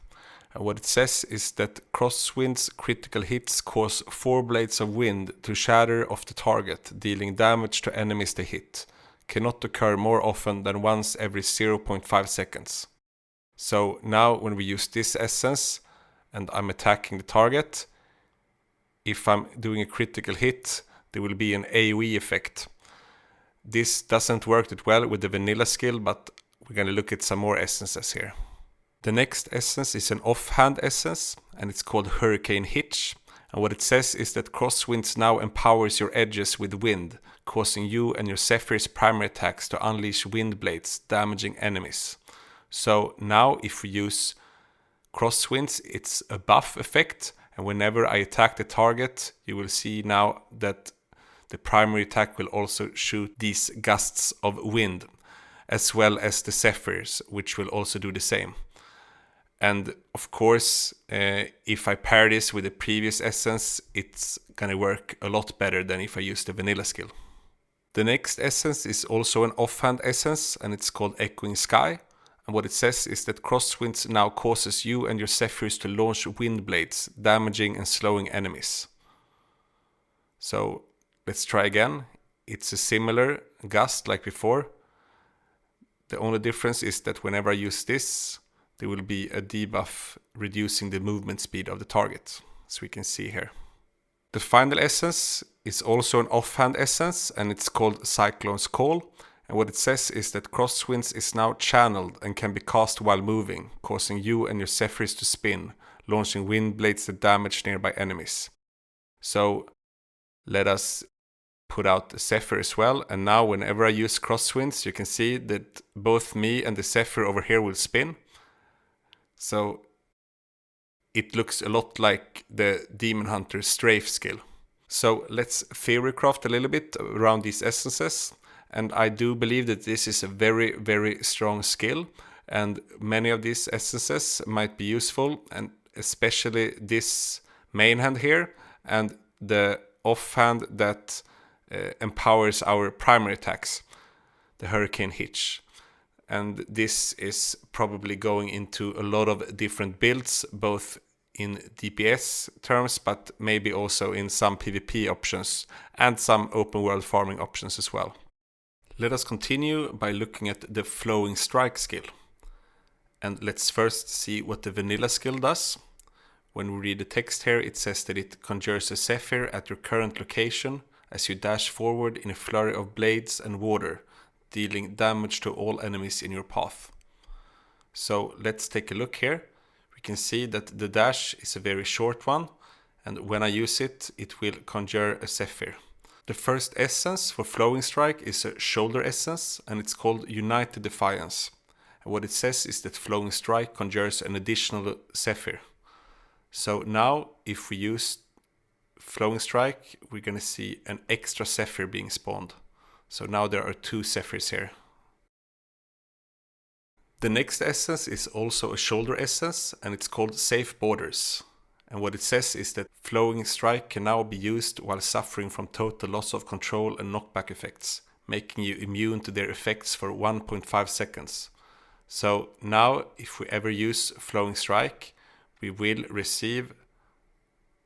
And what it says is that Crosswinds critical hits cause 4 blades of wind to shatter off the target, dealing damage to enemies they hit. Cannot occur more often than once every 0.5 seconds. So now when we use this essence and I'm attacking the target, if I'm doing a critical hit, there will be an AoE effect. This doesn't work that well with the vanilla skill, but we're going to look at some more essences here. The next essence is an offhand essence, and it's called Hurricane Hitch. And what it says is that Crosswinds now empowers your edges with wind, causing you and your Zephyr's primary attacks to unleash wind blades, damaging enemies. So now if we use Crosswinds, it's a buff effect, and whenever I attack the target, you will see now that the primary attack will also shoot these gusts of wind, as well as the Zephyrs, which will also do the same. And of course, if I pair this with the previous essence, it's gonna work a lot better than if I use the vanilla skill. The next essence is also an offhand essence, and it's called Echoing Sky. And what it says is that Crosswinds now causes you and your Zephyrs to launch wind blades, damaging and slowing enemies. So let's try again. It's a similar gust like before. The only difference is that whenever I use this, there will be a debuff reducing the movement speed of the target, as we can see here. The final essence is also an offhand essence, and it's called Cyclone's Call. And what it says is that Crosswinds is now channeled and can be cast while moving, causing you and your Zephyrs to spin, launching wind blades that damage nearby enemies. So let us put out the Zephyr as well, and now whenever I use Crosswinds, you can see that both me and the Zephyr over here will spin. So it looks a lot like the Demon Hunter Strafe skill. So let's theorycraft a little bit around these essences. And I do believe that this is a very, very strong skill. And many of these essences might be useful. And especially this main hand here. And the offhand that empowers our primary attacks. The Hurricane Hitch. And this is probably going into a lot of different builds, both in DPS terms, but maybe also in some PvP options and some open world farming options as well. Let us continue by looking at the Flowing Strike skill. And let's first see what the vanilla skill does. When we read the text here, it says that it conjures a Zephyr at your current location as you dash forward in a flurry of blades and water, dealing damage to all enemies in your path. So let's take a look here. We can see that the dash is a very short one, and when I use it, it will conjure a Zephyr. The first essence for Flowing Strike is a shoulder essence, and it's called United Defiance. And what it says is that Flowing Strike conjures an additional Zephyr. So now if we use Flowing Strike, we're going to see an extra Zephyr being spawned. So now there are 2 Zephyrs here. The next essence is also a shoulder essence, and it's called Safe Borders. And what it says is that Flowing Strike can now be used while suffering from total loss of control and knockback effects, making you immune to their effects for 1.5 seconds. So now if we ever use Flowing Strike, we will receive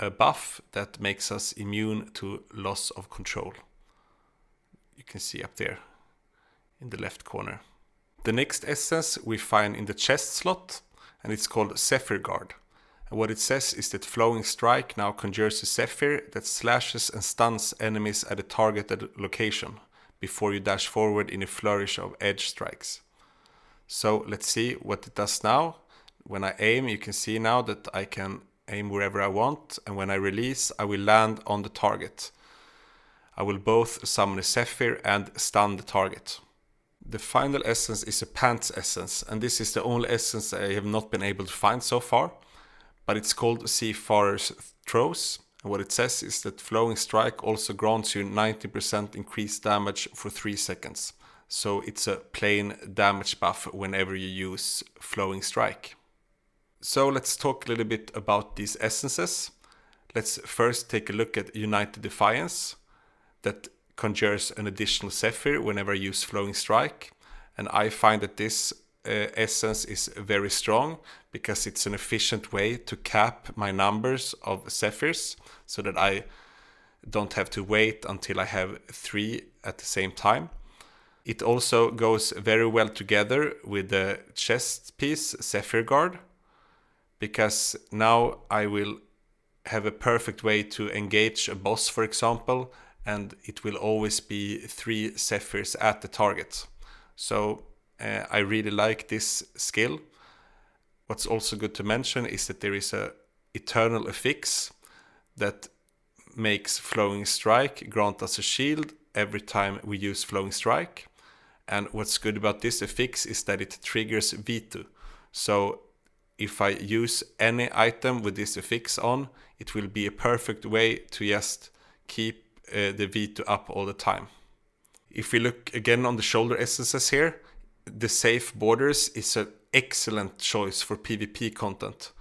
a buff that makes us immune to loss of control. You can see up there in the left corner. The next essence we find in the chest slot, and it's called Zephyr Guard. And what it says is that Flowing Strike now conjures a Zephyr that slashes and stuns enemies at a targeted location before you dash forward in a flourish of edge strikes. So let's see what it does now. When I aim, you can see now that I can aim wherever I want, and when I release, I will land on the target. I will both summon a Zephyr and stun the target. The final essence is a Pants essence, and this is the only essence I have not been able to find so far. But it's called Seafarer's Throws, and what it says is that Flowing Strike also grants you 90% increased damage for 3 seconds. So it's a plain damage buff whenever you use Flowing Strike. So let's talk a little bit about these essences. Let's first take a look at United Defiance, that conjures an additional Zephyr whenever I use Flowing Strike. And I find that this essence is very strong because it's an efficient way to cap my numbers of Zephyrs so that I don't have to wait until I have 3 at the same time. It also goes very well together with the chest piece Zephyr Guard, because now I will have a perfect way to engage a boss, for example, and it will always be 3 Zephyrs at the target. So I really like this skill. What's also good to mention is that there is a eternal affix that makes Flowing Strike grant us a shield every time we use Flowing Strike. And what's good about this affix is that it triggers V2. So if I use any item with this affix on, it will be a perfect way to just keep the V2 up all the time. If we look again on the shoulder essences here, the Safe Borders is an excellent choice for PvP content,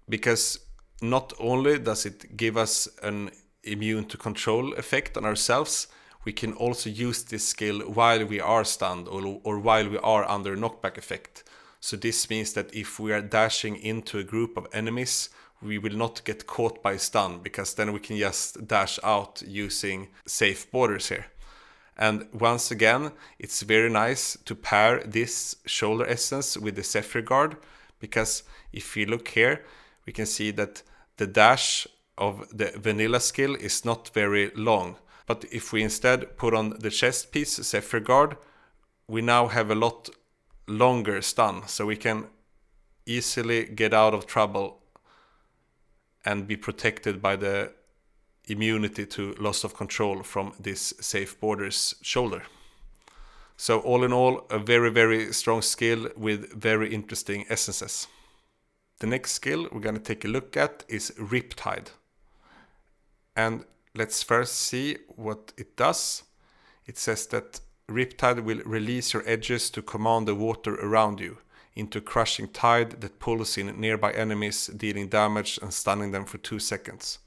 because not only does it give us an immune to control effect on ourselves, we can also use this skill while we are stunned or while we are under knockback effect. So this means that if we are dashing into a group of enemies, we will not get caught by stun, because then we can just dash out using Safe Borders here. And once again, it's very nice to pair this shoulder essence with the Zephyr Guard, because if you look here, we can see that the dash of the vanilla skill is not very long. But if we instead put on the chest piece Zephyr Guard, we now have a lot longer stun, so we can easily get out of trouble and be protected by the immunity to loss of control from this Safe Borders shoulder. So all in all, a very, very strong skill with very interesting essences. The next skill we're going to take a look at is Riptide. And let's first see what it does. It says that Riptide will release your edges to command the water around you into a crushing tide that pulls in nearby enemies, dealing damage and stunning them for 2 seconds.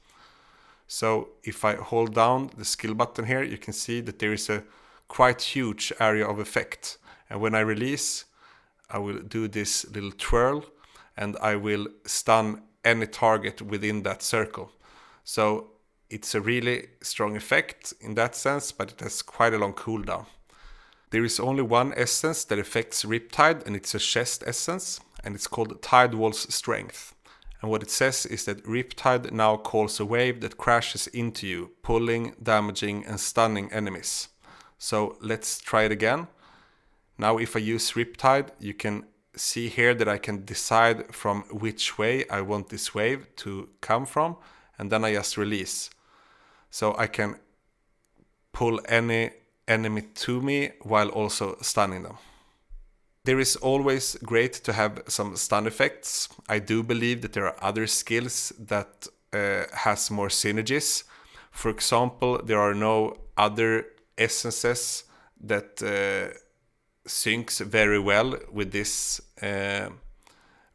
So if I hold down the skill button here, you can see that there is a quite huge area of effect. And when I release, I will do this little twirl and I will stun any target within that circle. So it's a really strong effect in that sense, but it has quite a long cooldown. There is only one essence that affects Riptide, and it's a chest essence, and it's called Tidewall's Strength. And what it says is that Riptide now calls a wave that crashes into you, pulling, damaging, and stunning enemies. So let's try it again. Now if I use Riptide, you can see here that I can decide from which way I want this wave to come from, and then I just release. So I can pull any enemy to me while also stunning them. There is always great to have some stun effects. I do believe that there are other skills that has more synergies. For example, there are no other essences that syncs very well with this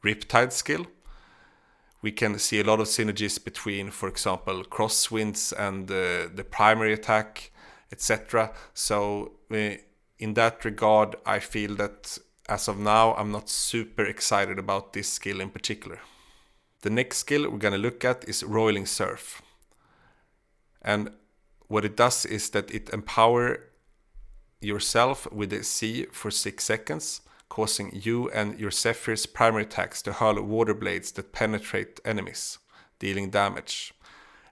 Riptide skill. We can see a lot of synergies between, for example, Crosswinds and the primary attack, etc. So in that regard, I feel that as of now, I'm not super excited about this skill in particular. The next skill we're going to look at is Roiling Surf. And what it does is that it empowers yourself with the sea for 6 seconds, causing you and your Zephyr's primary attacks to hurl water blades that penetrate enemies, dealing damage.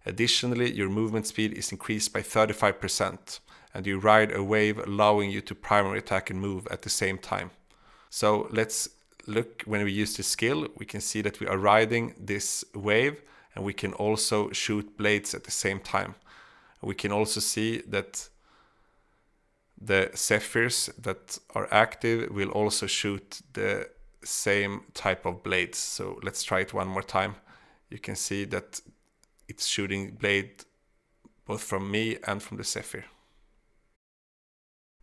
Additionally, your movement speed is increased by 35%, and you ride a wave allowing you to primary attack and move at the same time. So let's look, when we use this skill, we can see that we are riding this wave, and we can also shoot blades at the same time. We can also see that the Zephyrs that are active will also shoot the same type of blades. So let's try it one more time. You can see that it's shooting blade both from me and from the Zephyr.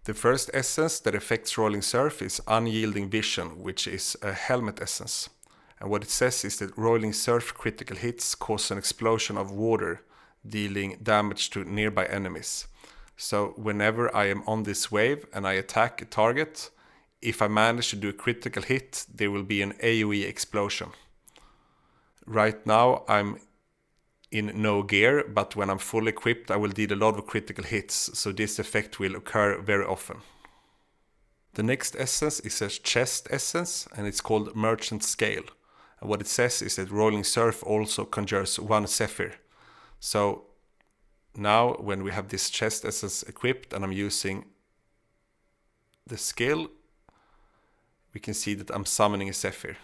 The first essence that affects Roiling Surf is Unyielding Vision, which is a helmet essence. And what it says is that Roiling Surf critical hits cause an explosion of water, dealing damage to nearby enemies. So whenever I am on this wave and I attack a target, if I manage to do a critical hit, there will be an AoE explosion. Right now I'm in no gear, but when I'm fully equipped I will deal a lot of critical hits, so this effect will occur very often. The next essence is a chest essence, and it's called Merchant Scale. And what it says is that Roiling Surf also conjures one Zephyr. So now when we have this chest essence equipped and I'm using the skill, we can see that I'm summoning a Zephyr.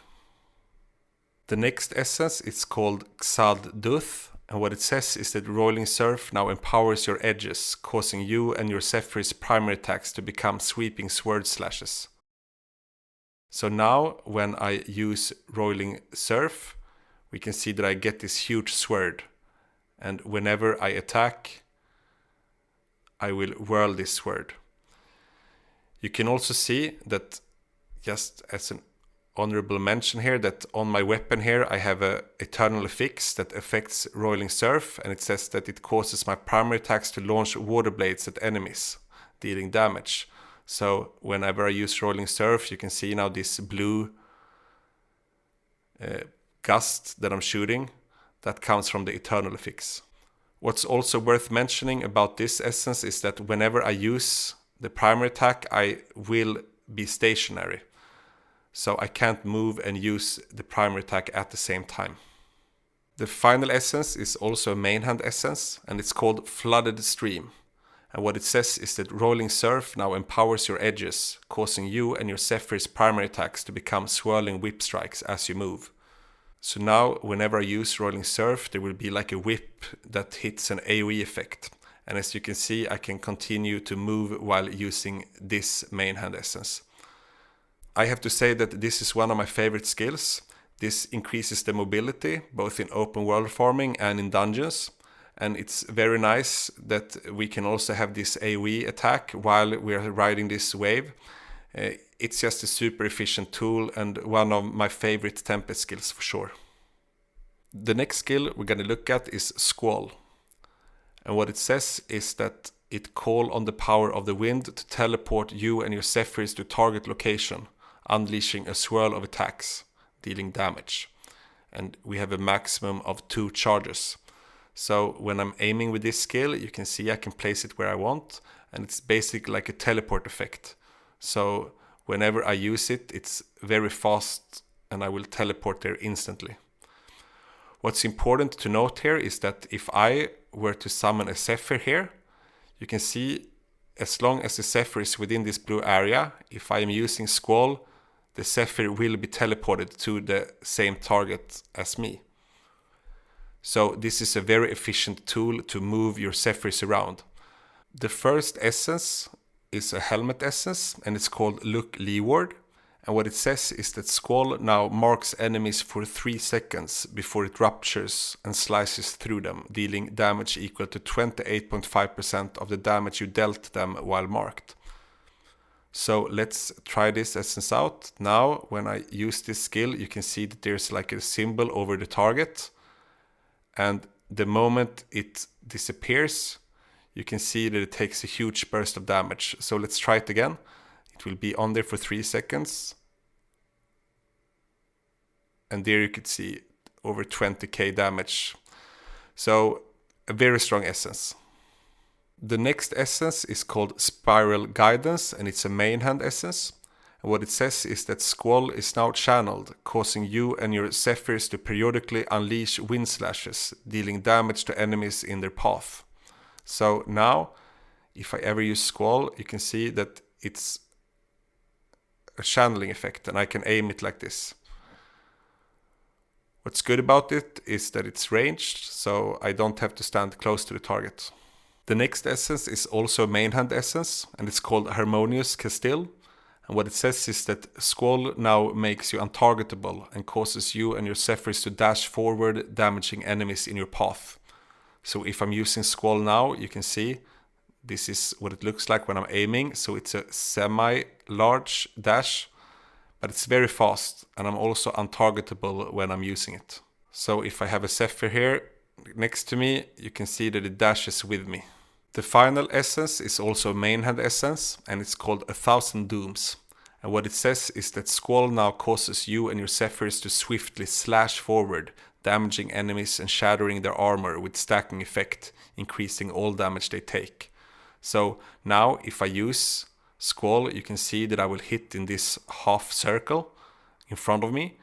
The next essence is called Xald Duth, and what it says is that Roiling Surf now empowers your edges, causing you and your Zephyr's primary attacks to become sweeping sword slashes. So now when I use Roiling Surf, we can see that I get this huge sword, and whenever I attack, I will whirl this sword. You can also see that, just as an honorable mention here, that on my weapon here I have a eternal affix that affects Roiling Surf, and it says that it causes my primary attacks to launch water blades at enemies, dealing damage. So whenever I use Roiling Surf, you can see now this blue gust that I'm shooting, that comes from the eternal affix. What's also worth mentioning about this essence is that whenever I use the primary attack, I will be stationary. So I can't move and use the primary attack at the same time. The final essence is also a main hand essence, and it's called Flooded Stream. And what it says is that Roiling Surf now empowers your edges, causing you and your Zephyr's primary attacks to become swirling whip strikes as you move. So now whenever I use Roiling Surf, there will be like a whip that hits an AoE effect. And as you can see, I can continue to move while using this main hand essence. I have to say that this is one of my favorite skills. This increases the mobility, both in open world farming and in dungeons. And it's very nice that we can also have this AoE attack while we are riding this wave. It's just a super efficient tool and one of my favorite Tempest skills for sure. The next skill we're going to look at is Squall. And what it says is that it calls on the power of the wind to teleport you and your Zephyrs to target location, unleashing a swirl of attacks, dealing damage. And we have a maximum of 2 charges. So when I'm aiming with this skill, you can see I can place it where I want, and it's basically like a teleport effect. So whenever I use it, it's very fast and I will teleport there instantly. What's important to note here is that if I were to summon a Zephyr here, you can see as long as the Zephyr is within this blue area, if I am using Squall, the Zephyr will be teleported to the same target as me. So this is a very efficient tool to move your Zephyrs around. The first essence is a helmet essence, and it's called Look Leeward. And what it says is that Squall now marks enemies for 3 seconds before it ruptures and slices through them, dealing damage equal to 28.5% of the damage you dealt them while marked. So let's try this essence out. Now when I use this skill, you can see that there's like a symbol over the target. And the moment it disappears, you can see that it takes a huge burst of damage. So let's try it again. It will be on there for 3 seconds. And there you could see over 20k damage. So a very strong essence. The next essence is called Spiral Guidance, and it's a main hand essence. And what it says is that Squall is now channeled, causing you and your Zephyrs to periodically unleash wind slashes, dealing damage to enemies in their path. So now, if I ever use Squall, you can see that it's a channeling effect, and I can aim it like this. What's good about it is that it's ranged, so I don't have to stand close to the target. The next essence is also a main hand essence, and it's called Harmonious Castile. And what it says is that Squall now makes you untargetable and causes you and your Zephyrs to dash forward, damaging enemies in your path. So if I'm using Squall now, you can see this is what it looks like when I'm aiming. So it's a semi-large dash, but it's very fast, and I'm also untargetable when I'm using it. So if I have a Zephyr here next to me, you can see that it dashes with me. The final essence is also a main hand essence, and it's called 1,000 Dooms. And what it says is that Squall now causes you and your Zephyrs to swiftly slash forward, damaging enemies and shattering their armor with stacking effect, increasing all damage they take. So now if I use Squall, you can see that I will hit in this half circle in front of me,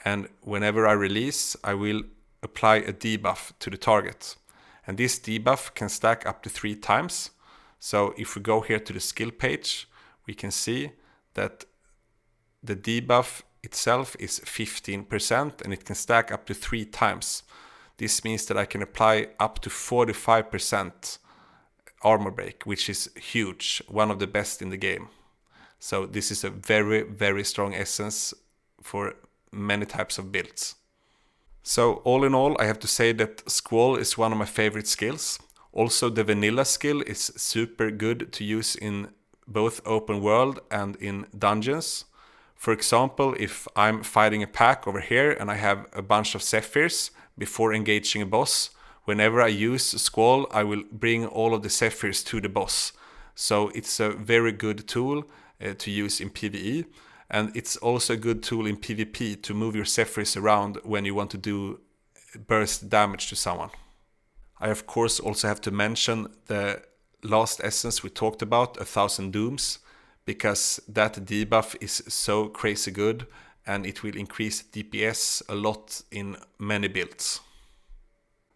and whenever I release, I will apply a debuff to the target. And this debuff can stack up to 3 times. So if we go here to the skill page, we can see that the debuff itself is 15% and it can stack up to 3 times. This means that I can apply up to 45% armor break, which is huge, one of the best in the game. So this is a very, very strong essence for many types of builds. So all in all, I have to say that Squall is one of my favorite skills. Also, the vanilla skill is super good to use in both open world and in dungeons. For example, if I'm fighting a pack over here and I have a bunch of Zephyrs before engaging a boss, whenever I use Squall, I will bring all of the Zephyrs to the boss. So it's a very good tool to use in PvE. And it's also a good tool in PvP to move your Zephyrs around when you want to do burst damage to someone. I of course also have to mention the last essence we talked about, 1,000 Dooms, because that debuff is so crazy good and it will increase DPS a lot in many builds.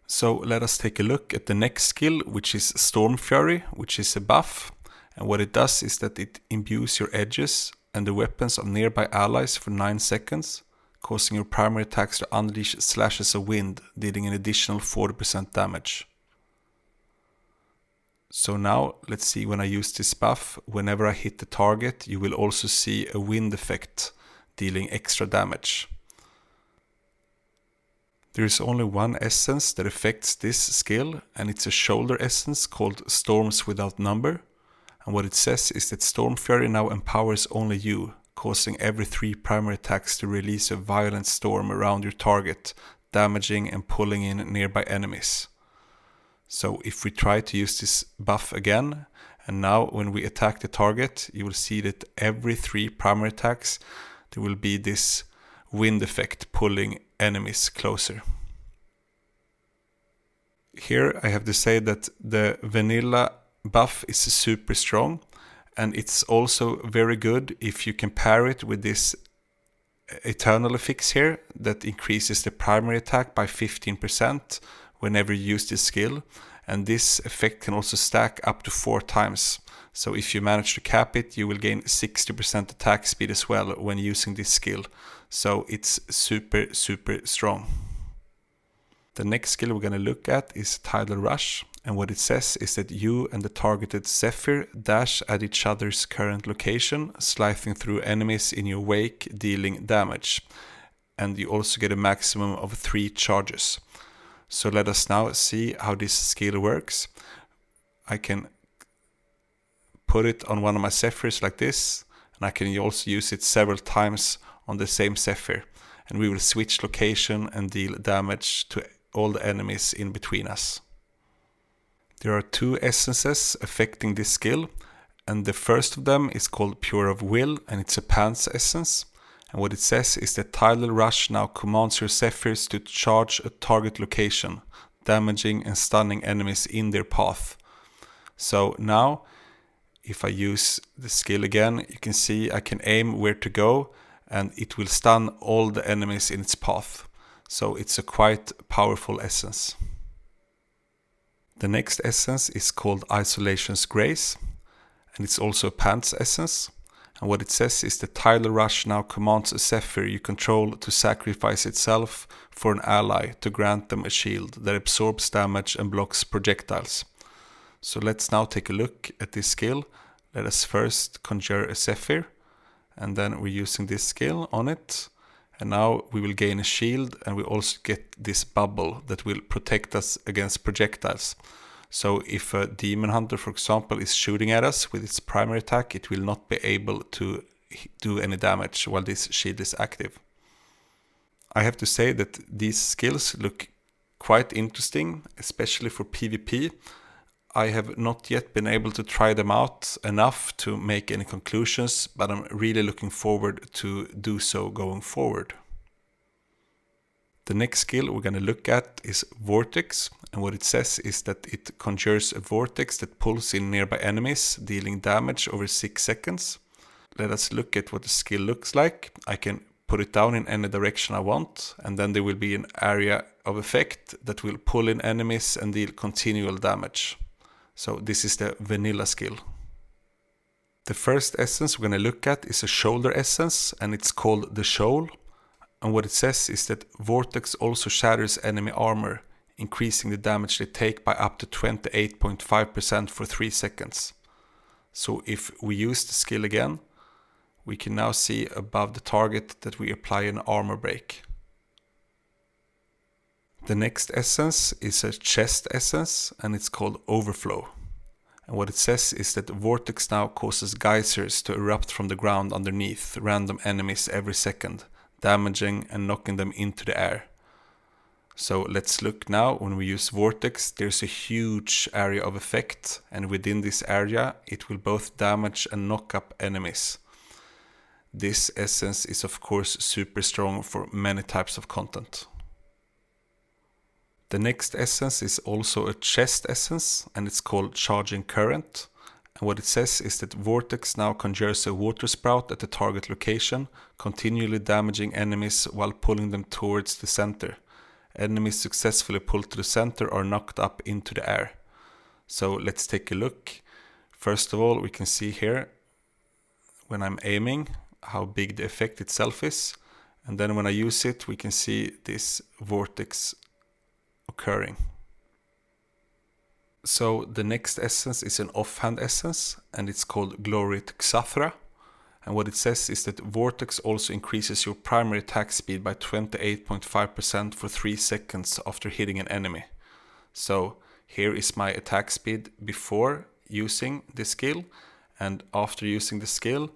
So let us take a look at the next skill, which is Stormfury, which is a buff. And what it does is that it imbues your edges and the weapons of nearby allies for 9 seconds, causing your primary attacks to unleash slashes of wind, dealing an additional 40% damage. So now, let's see when I use this buff, whenever I hit the target, you will also see a wind effect, dealing extra damage. There is only one essence that affects this skill, and it's a shoulder essence called Storms Without Number. And what it says is that Stormfury now empowers only you, causing every 3 primary attacks to release a violent storm around your target, damaging and pulling in nearby enemies. So if we try to use this buff again, and now when we attack the target, you will see that every 3 primary attacks, there will be this wind effect pulling enemies closer. Here I have to say that the vanilla buff is super strong, and it's also very good if you compare it with this eternal affix here that increases the primary attack by 15% whenever you use this skill, and this effect can also stack up to 4 times. So if you manage to cap it, you will gain 60% attack speed as well when using this skill. So it's super strong. The next skill we're going to look at is Tidal Rush, and what it says is that you and the targeted Zephyr dash at each other's current location, slithing through enemies in your wake, dealing damage. And you also get a maximum of 3 charges. So let us now see how this skill works. I can put it on one of my Zephyrs like this, and I can also use it several times on the same Zephyr. And we will switch location and deal damage to all the enemies in between us. There are 2 essences affecting this skill, and the first of them is called Pure of Will, and it's a Pants essence. And what it says is that Tidal Rush now commands your Zephyrs to charge a target location, damaging and stunning enemies in their path. So now, if I use the skill again, you can see I can aim where to go, and it will stun all the enemies in its path. So it's a quite powerful essence. The next essence is called Isolation's Grace, and it's also a Pants essence. And what it says is that Tidal Rush now commands a Zephyr you control to sacrifice itself for an ally to grant them a shield that absorbs damage and blocks projectiles. So let's now take a look at this skill. Let us first conjure a Zephyr, and then we're using this skill on it. And now we will gain a shield, and we also get this bubble that will protect us against projectiles. So if a demon hunter, for example, is shooting at us with its primary attack, it will not be able to do any damage while this shield is active. I have to say that these skills look quite interesting, especially for PvP. I have not yet been able to try them out enough to make any conclusions, but I'm really looking forward to do so going forward. The next skill we're going to look at is Vortex, and what it says is that it conjures a vortex that pulls in nearby enemies, dealing damage over 6 seconds. Let us look at what the skill looks like. I can put it down in any direction I want, and then there will be an area of effect that will pull in enemies and deal continual damage. So this is the vanilla skill. The first essence we're going to look at is a shoulder essence, and it's called the Shoal. And what it says is that Vortex also shatters enemy armor, increasing the damage they take by up to 28.5% for 3 seconds. So if we use the skill again, we can now see above the target that we apply an armor break. The next essence is a chest essence, and it's called Overflow. And what it says is that Vortex now causes geysers to erupt from the ground underneath random enemies every second, damaging and knocking them into the air. So let's look now. When we use Vortex, there's a huge area of effect, and within this area it will both damage and knock up enemies. This essence is of course super strong for many types of content. The next essence is also a chest essence, and it's called Charging Current. And what it says is that Vortex now conjures a water sprout at the target location, continually damaging enemies while pulling them towards the center. Enemies successfully pulled to the center are knocked up into the air. So let's take a look. First of all, we can see here, when I'm aiming, how big the effect itself is. And then when I use it, we can see this vortex occurring. So the next essence is an offhand essence, and it's called Glory to Xathra. And what it says is that Vortex also increases your primary attack speed by 28.5% for 3 seconds after hitting an enemy. So here is my attack speed before using the skill, and after using the skill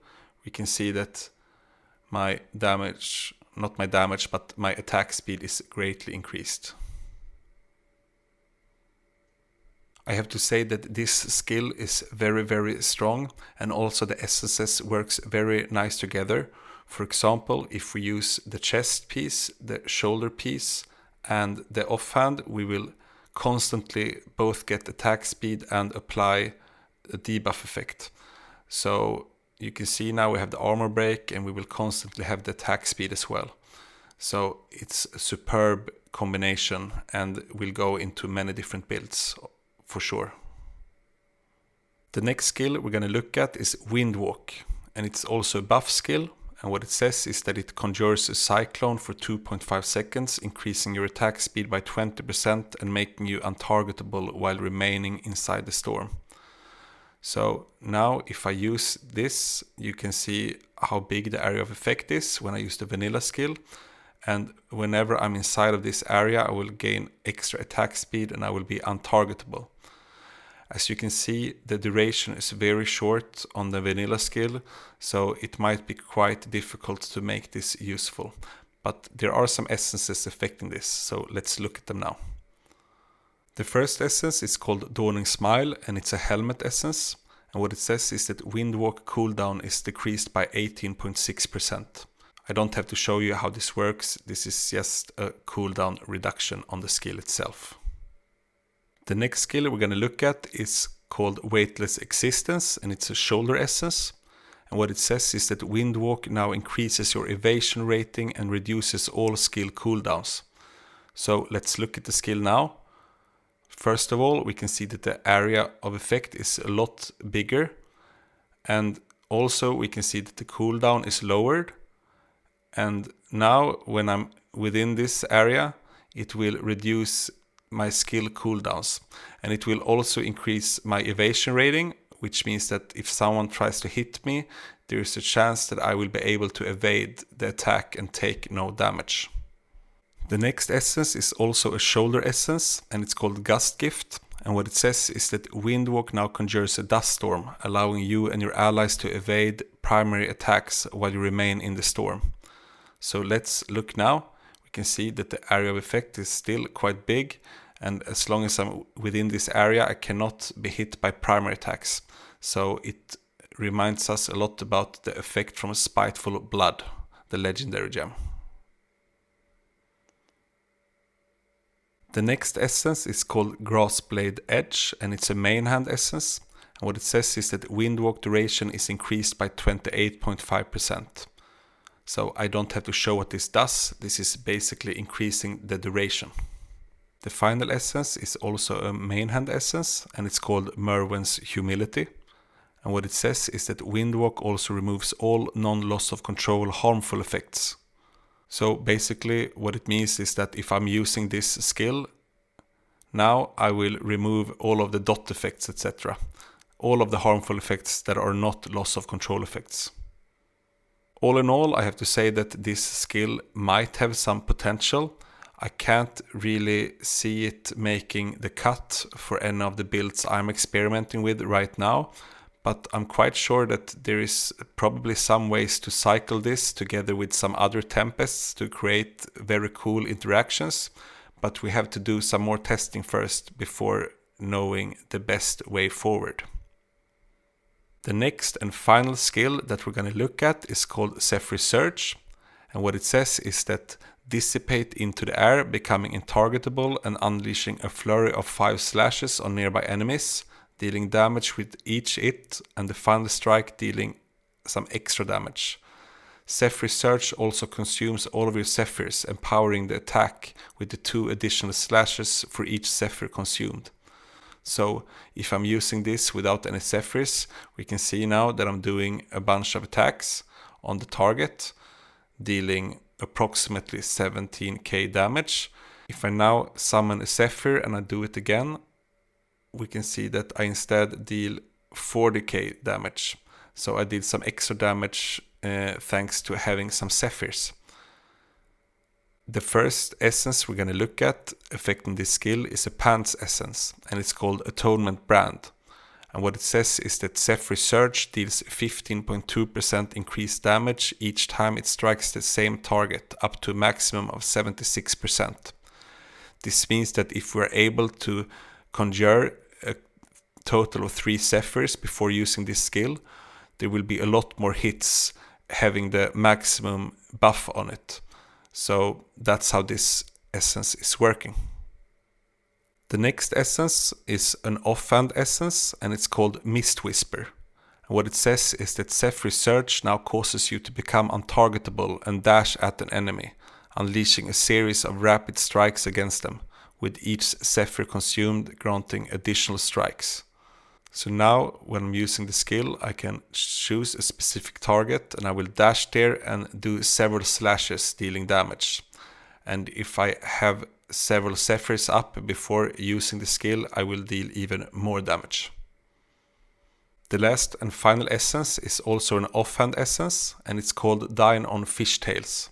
we can see that my damage, not my damage, but my attack speed is greatly increased. I have to say that this skill is very, very strong, and also the essences works very nice together. For example, if we use the chest piece, the shoulder piece, and the offhand, we will constantly both get attack speed and apply a debuff effect. So you can see now we have the armor break, and we will constantly have the attack speed as well. So it's a superb combination, and will go into many different builds for sure. The next skill we're going to look at is Windwalk, and it's also a buff skill, and what it says is that it conjures a cyclone for 2.5 seconds, increasing your attack speed by 20% and making you untargetable while remaining inside the storm. So now if I use this, you can see how big the area of effect is when I use the vanilla skill, and whenever I'm inside of this area I will gain extra attack speed and I will be untargetable. As you can see, the duration is very short on the vanilla skill, so it might be quite difficult to make this useful. But there are some essences affecting this, so let's look at them now. The first essence is called Dawning Smile, and it's a helmet essence. And what it says is that Windwalk cooldown is decreased by 18.6%. I don't have to show you how this works, this is just a cooldown reduction on the skill itself. The next skill we're going to look at is called Weightless Existence, and it's a shoulder essence. And what it says is that Windwalk now increases your evasion rating and reduces all skill cooldowns. So let's look at the skill now. First of all, we can see that the area of effect is a lot bigger, and also we can see that the cooldown is lowered. And now when I'm within this area, it will reduce my skill cooldowns, and it will also increase my evasion rating, which means that if someone tries to hit me, there is a chance that I will be able to evade the attack and take no damage. The next essence is also a shoulder essence, and it's called Gust Gift, And what it says is that Windwalk now conjures a dust storm, allowing you and your allies to evade primary attacks while you remain in the storm. So let's look now. We can see that the area of effect is still quite big, and as long as I'm within this area I cannot be hit by primary attacks. So it reminds us a lot about the effect from Spiteful Blood, the legendary gem. The next essence is called Grassblade Edge, and it's a main hand essence. And what it says is that Windwalk duration is increased by 28.5%. So I don't have to show what this does. This is basically increasing the duration. The final essence is also a main hand essence, and it's called Merwin's Humility. And what it says is that Windwalk also removes all non-loss of control harmful effects. So basically what it means is that if I'm using this skill, now I will remove all of the dot effects, etc. All of the harmful effects that are not loss of control effects. All in all, I have to say that this skill might have some potential. I can't really see it making the cut for any of the builds I'm experimenting with right now. But I'm quite sure that there is probably some ways to cycle this together with some other Tempests to create very cool interactions. But we have to do some more testing first before knowing the best way forward. The next and final skill that we're going to look at is called Zephyr Surge. And what it says is that dissipate into the air, becoming intargetable and unleashing a flurry of 5 slashes on nearby enemies, dealing damage with each hit, and the final strike dealing some extra damage. Zephyr Surge also consumes all of your Zephyrs, empowering the attack with the 2 additional slashes for each Zephyr consumed. So if I'm using this without any Zephyrs, we can see now that I'm doing a bunch of attacks on the target, dealing approximately 17k damage. If I now summon a Zephyr and I do it again, we can see that I instead deal 40k damage. So I did some extra damage thanks to having some Zephyrs. The first essence we're going to look at affecting this skill is a Pants essence, and it's called Atonement Brand. And what it says is that Zephyr Surge deals 15.2% increased damage each time it strikes the same target, up to a maximum of 76%. This means that if we're able to conjure a total of 3 Zephyrs before using this skill, there will be a lot more hits having the maximum buff on it. So that's how this essence is working. The next essence is an offhand essence, and it's called Mist Whisper. And what it says is that Zephyr Surge now causes you to become untargetable and dash at an enemy, unleashing a series of rapid strikes against them, with each Zephyr consumed granting additional strikes. So now when I'm using the skill, I can choose a specific target and I will dash there and do several slashes dealing damage. And if I have several Zephyrs up before using the skill, I will deal even more damage. The last and final essence is also an offhand essence, and it's called Dine on Fishtails.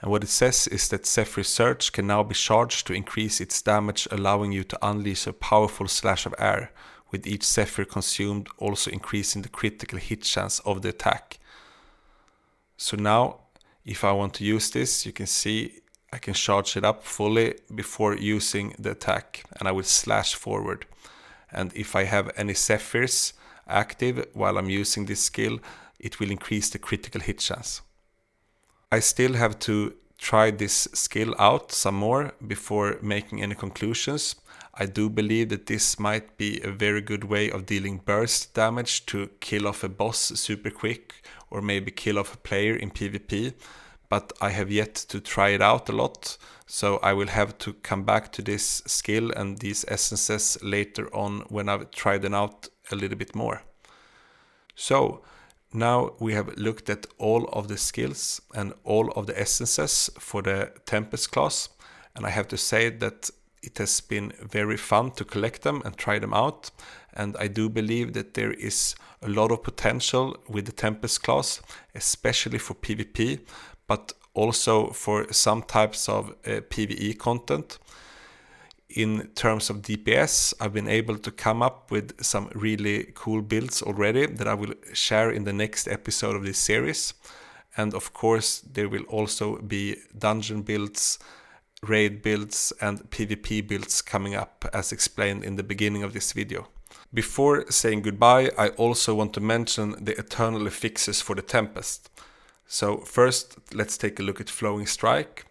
And what it says is that Zephyr Surge can now be charged to increase its damage, allowing you to unleash a powerful slash of air, with each Zephyr consumed also increasing the critical hit chance of the attack. So now, if I want to use this, you can see I can charge it up fully before using the attack, and I will slash forward. And if I have any Zephyrs active while I'm using this skill, it will increase the critical hit chance. I still have to try this skill out some more before making any conclusions. I do believe that this might be a very good way of dealing burst damage to kill off a boss super quick, or maybe kill off a player in PvP, but I have yet to try it out a lot, so I will have to come back to this skill and these essences later on when I've tried them out a little bit more. So now we have looked at all of the skills and all of the essences for the Tempest class, and I have to say that it has been very fun to collect them and try them out, and I do believe that there is a lot of potential with the Tempest class, especially for PvP, but also for some types of PvE content. in terms of DPS, I've been able to come up with some really cool builds already that I will share in the next episode of this series. And of course, there will also be dungeon builds, raid builds, and PvP builds coming up, as explained in the beginning of this video. Before saying goodbye, I also want to mention the eternal affixes for the Tempest. So first, let's take a look at Flowing Strike.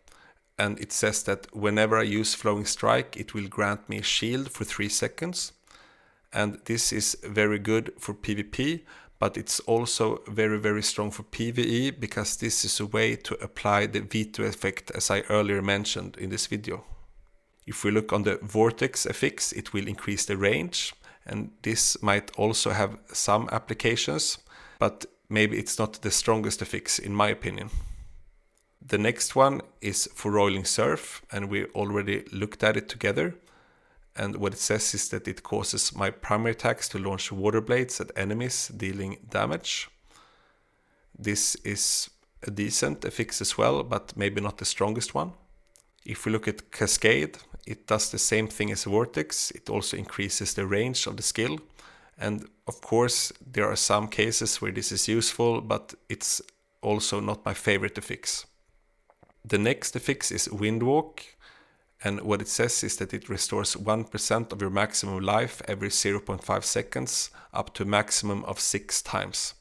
And it says that whenever I use Flowing Strike, it will grant me a shield for 3 seconds. And this is very good for PvP, but it's also very, very strong for PvE, because this is a way to apply the veto effect, as I earlier mentioned in this video. If we look on the Vortex affix, it will increase the range, and this might also have some applications, but maybe it's not the strongest affix in my opinion. The next one is for Roiling Surf, and we already looked at it together. And what it says is that it causes my primary attacks to launch water blades at enemies, dealing damage. This is a decent affix as well, but maybe not the strongest one. If we look at Cascade, it does the same thing as Vortex. It also increases the range of the skill. And of course, there are some cases where this is useful, but it's also not my favorite affix. The next affix is Windwalk, and what it says is that it restores 1% of your maximum life every 0.5 seconds, up to a maximum of 6 times.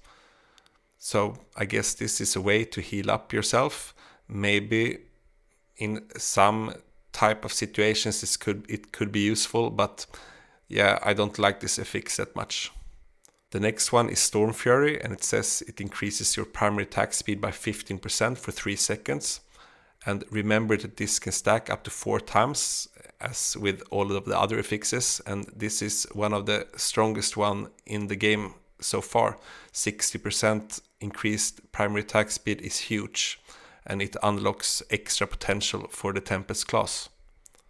So I guess this is a way to heal up yourself. Maybe in some type of situations it could be useful, but yeah, I don't like this affix that much. The next one is Stormfury, and it says it increases your primary attack speed by 15% for 3 seconds. And remember that this can stack up to 4 times, as with all of the other affixes, and this is one of the strongest one in the game so far. 60% increased primary attack speed is huge, and it unlocks extra potential for the Tempest class.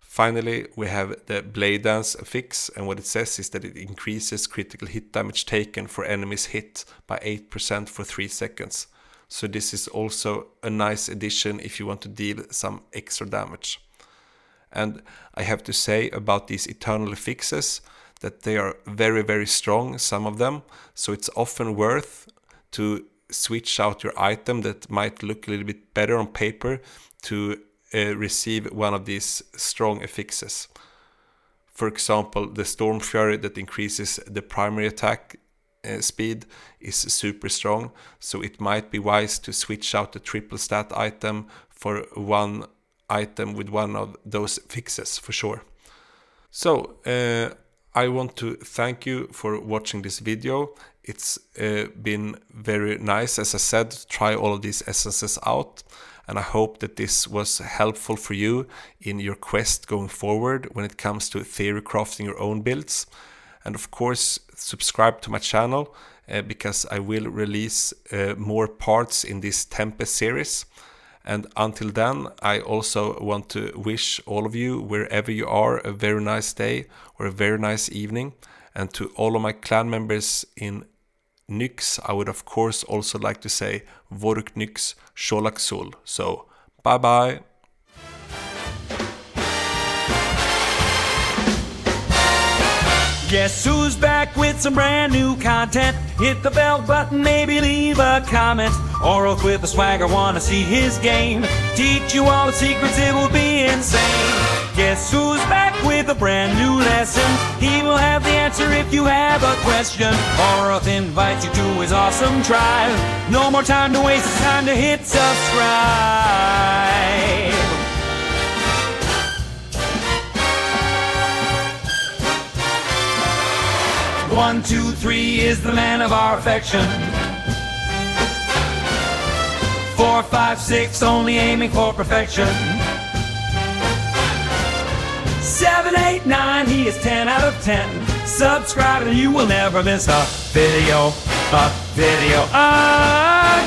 Finally, we have the Blade Dance affix, and what it says is that it increases critical hit damage taken for enemies hit by 8% for 3 seconds. So this is also a nice addition if you want to deal some extra damage. And I have to say about these eternal affixes that they are very, very strong, some of them. So it's often worth to switch out your item that might look a little bit better on paper to receive one of these strong affixes. For example, the Stormfury that increases the primary attack speed is super strong, so it might be wise to switch out the triple stat item for one item with one of those fixes for sure. So I want to thank you for watching this video. It's been very nice, as I said, to try all of these essences out, and I hope that this was helpful for you in your quest going forward when it comes to theory crafting your own builds. And of course, subscribe to my channel because I will release more parts in this Tempest series. And until then, I also want to wish all of you, wherever you are, a very nice day or a very nice evening. And to all of my clan members in Nyx, I would of course also like to say Vork Nyx Sholak Sul. So, bye bye! Guess who's back with some brand new content? Hit the bell button, maybe leave a comment. Or else with the swagger, wanna see his game. Teach you all the secrets, it will be insane. Guess who's back with a brand new lesson? He will have the answer if you have a question. Oroth invites you to his awesome tribe. No more time to waste, it's time to hit subscribe. 1, 2, 3 is the man of our affection. 4, 5, 6 only aiming for perfection. 7, 8, 9 he is 10 out of 10. Subscribe and you will never miss a video again.